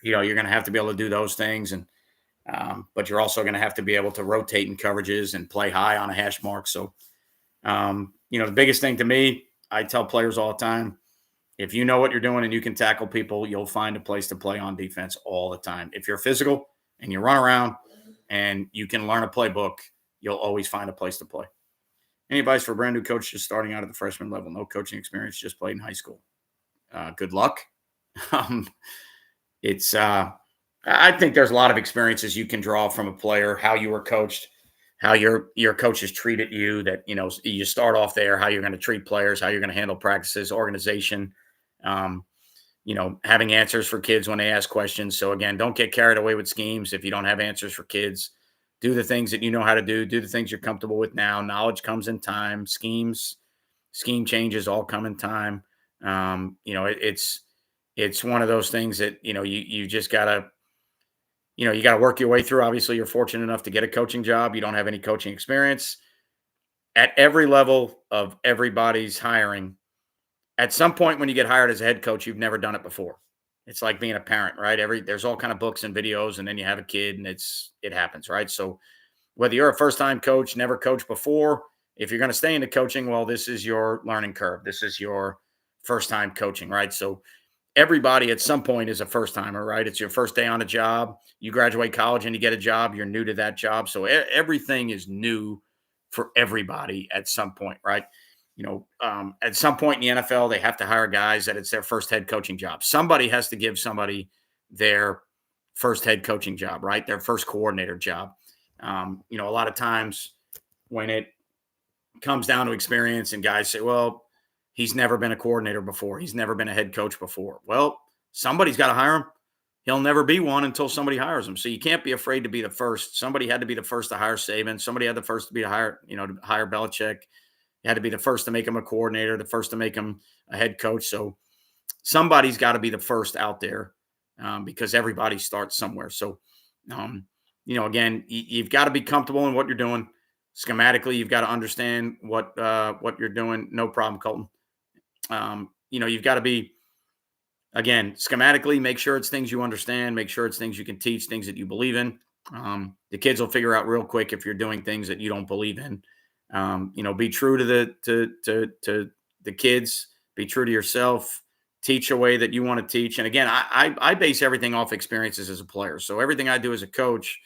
You're going to have to be able to do those things. But you're also going to have to be able to rotate in coverages and play high on a hash mark. So, the biggest thing to me, I tell players all the time, if you know what you're doing and you can tackle people, you'll find a place to play on defense all the time. If you're physical and you run around and you can learn a playbook, you'll always find a place to play. Any advice for a brand new coach just starting out at the freshman level? No coaching experience, just played in high school. Good luck. I think there's a lot of experiences you can draw from a player, how you were coached, how your coaches treated you, that, you start off there, how you're going to treat players, how you're going to handle practices, organization, having answers for kids when they ask questions. So again, don't get carried away with schemes. If you don't have answers for kids, do the things that you know how to do the things you're comfortable with now. Knowledge comes in time. Scheme changes all come in time. It's one of those things that, you just gotta, you got to work your way through. Obviously, you're fortunate enough to get a coaching job. You don't have any coaching experience. At every level of everybody's hiring, at some point when you get hired as a head coach, you've never done it before. It's like being a parent, right? There's all kind of books and videos, and then you have a kid, and it happens, right? So whether you're a first-time coach, never coached before, if you're going to stay into coaching, well, this is your learning curve. This is your first-time coaching, right? So everybody at some point is a first timer, right? It's your first day on a job. You graduate college and you get a job. You're new to that job. So everything is new for everybody at some point, right? At some point in the NFL, they have to hire guys that it's their first head coaching job. Somebody has to give somebody their first head coaching job, right? Their first coordinator job. A lot of times when it comes down to experience and guys say, well, he's never been a coordinator before, he's never been a head coach before. Well, somebody's got to hire him. He'll never be one until somebody hires him. So you can't be afraid to be the first. Somebody had to be the first to hire Saban. Somebody had the first to be to hire Belichick. He had to be the first to make him a coordinator, the first to make him a head coach. So somebody's got to be the first out there, because everybody starts somewhere. So, again, you've got to be comfortable in what you're doing. Schematically, you've got to understand what you're doing. No problem, Colton. You've got to be, again, schematically, make sure it's things you understand, make sure it's things you can teach, things that you believe in. The kids will figure out real quick if you're doing things that you don't believe in. Be true to the kids, be true to yourself, teach a way that you want to teach. And again, I base everything off experiences as a player. So everything I do as a coach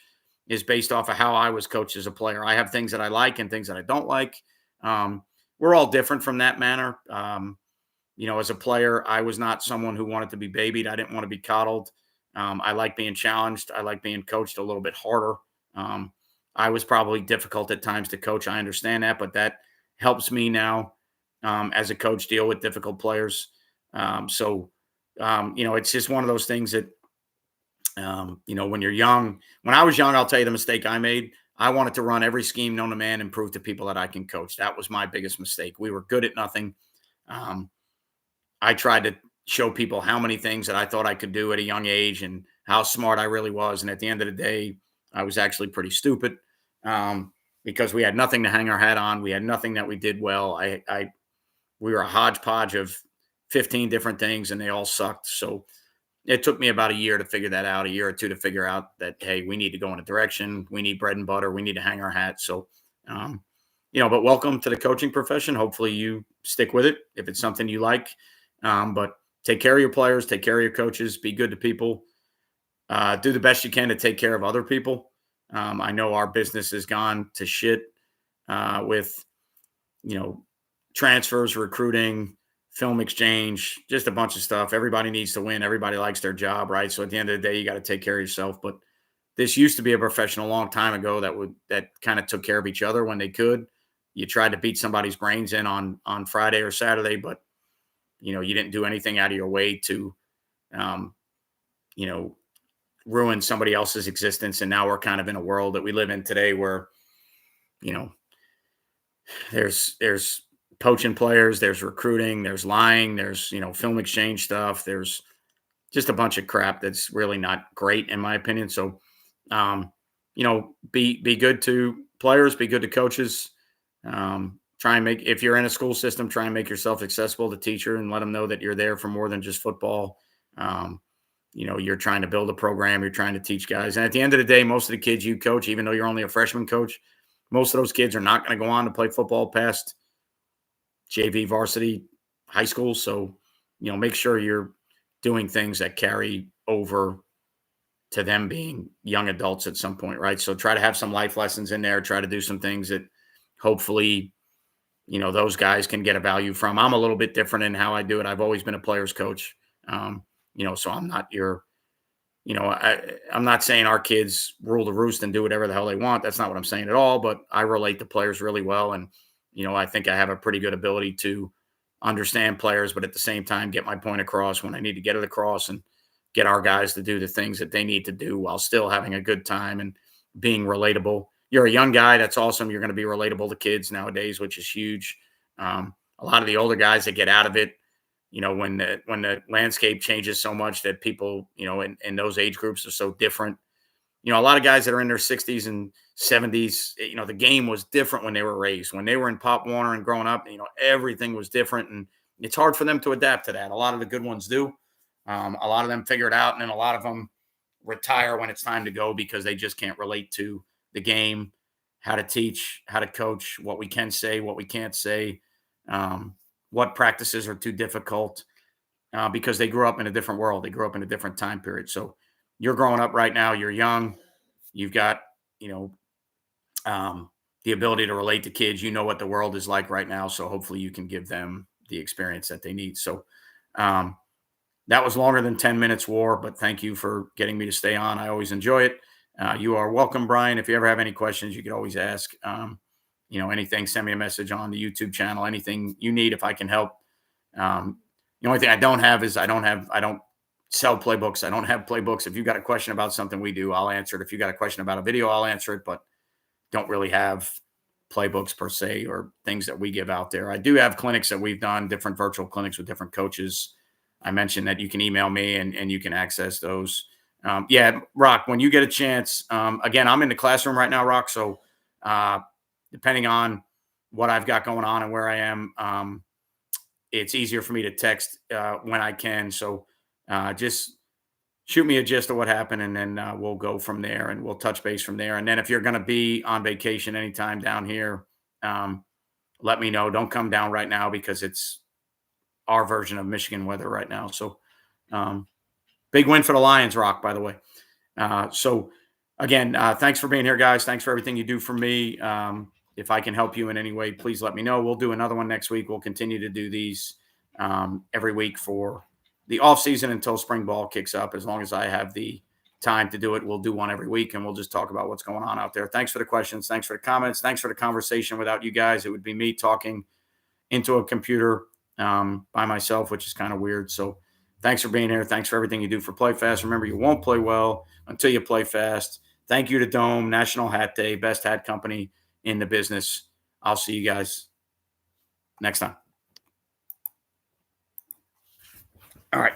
is based off of how I was coached as a player. I have things that I like and things that I don't like. We're all different from that manner. As a player, I was not someone who wanted to be babied. I didn't want to be coddled. I like being challenged. I like being coached a little bit harder. I was probably difficult at times to coach. I understand that, but that helps me now as a coach deal with difficult players. It's just one of those things that, when you're young, when I was young, I'll tell you the mistake I made. I wanted to run every scheme known to man and prove to people that I can coach. That was my biggest mistake. We were good at nothing. I tried to show people how many things that I thought I could do at a young age and how smart I really was. And at the end of the day, I was actually pretty stupid, because we had nothing to hang our hat on. We had nothing that we did well. We were a hodgepodge of 15 different things, and they all sucked. So it took me about a year to figure that out, a year or two to figure out that, hey, we need to go in a direction. We need bread and butter. We need to hang our hat. So, but welcome to the coaching profession. Hopefully you stick with it if it's something you like. But take care of your players, take care of your coaches, be good to people, do the best you can to take care of other people. I know our business has gone to shit with, transfers, recruiting, film exchange, just a bunch of stuff. Everybody needs to win. Everybody likes their job, right? So at the end of the day, you got to take care of yourself. But this used to be a profession a long time ago that kind of took care of each other when they could. You tried to beat somebody's brains in on Friday or Saturday, but you didn't do anything out of your way to, ruin somebody else's existence. And now we're kind of in a world that we live in today where, there's poaching players, there's recruiting, there's lying, there's, film exchange stuff. There's just a bunch of crap that's really not great in my opinion. So, be good to players, be good to coaches. Try and make, if you're in a school system, try and make yourself accessible to teacher and let them know that you're there for more than just football. Um, you're trying to build a program, you're trying to teach guys. And at the end of the day, most of the kids you coach, even though you're only a freshman coach, most of those kids are not going to go on to play football past JV, varsity, high school. So, make sure you're doing things that carry over to them being young adults at some point, right? So try to have some life lessons in there, try to do some things that hopefully, those guys can get a value from. I'm a little bit different in how I do it. I've always been a player's coach. So I'm not I'm not saying our kids rule the roost and do whatever the hell they want. That's not what I'm saying at all, but I relate to players really well. And, I think I have a pretty good ability to understand players, but at the same time, get my point across when I need to get it across and get our guys to do the things that they need to do while still having a good time and being relatable. You're a young guy. That's awesome. You're going to be relatable to kids nowadays, which is huge. A lot of the older guys that get out of it, when the landscape changes so much that people, in those age groups are so different. A lot of guys that are in their 60s and 70s, the game was different when they were raised. When they were in Pop Warner and growing up, everything was different. And it's hard for them to adapt to that. A lot of the good ones do. A lot of them figure it out, and then a lot of them retire when it's time to go because they just can't relate to the game, how to teach, how to coach, what we can say, what we can't say, what practices are too difficult, because they grew up in a different world. They grew up in a different time period. So you're growing up right now. You're young. You've got, the ability to relate to kids. You know what the world is like right now. So hopefully you can give them the experience that they need. So that was longer than 10 minutes, War, but thank you for getting me to stay on. I always enjoy it. You are welcome, Brian. If you ever have any questions, you could always ask. Anything, send me a message on the YouTube channel, anything you need, if I can help. The only thing I don't have is I don't sell playbooks. I don't have playbooks. If you got a question about something we do, I'll answer it. If you got a question about a video, I'll answer it, but don't really have playbooks per se or things that we give out there. I do have clinics that we've done, different virtual clinics with different coaches. I mentioned that you can email me and you can access those. Rock, when you get a chance, again, I'm in the classroom right now, Rock. So depending on what I've got going on and where I am, it's easier for me to text when I can. So just shoot me a gist of what happened, and then we'll go from there and we'll touch base from there. And then if you're going to be on vacation anytime down here, let me know. Don't come down right now because it's our version of Michigan weather right now. So big win for the Lions, Rock, by the way. So again, thanks for being here, guys. Thanks for everything you do for me. If I can help you in any way, please let me know. We'll do another one next week. We'll continue to do these every week for the off season until spring ball kicks up. As long as I have the time to do it, we'll do one every week, and we'll just talk about what's going on out there. Thanks for the questions. Thanks for the comments. Thanks for the conversation. Without you guys, it would be me talking into a computer by myself, which is kind of weird. So thanks for being here. Thanks for everything you do for PlayFast. Remember, you won't play well until you play fast. Thank you to Dome, National Hat Day, best hat company in the business. I'll see you guys next time. All right.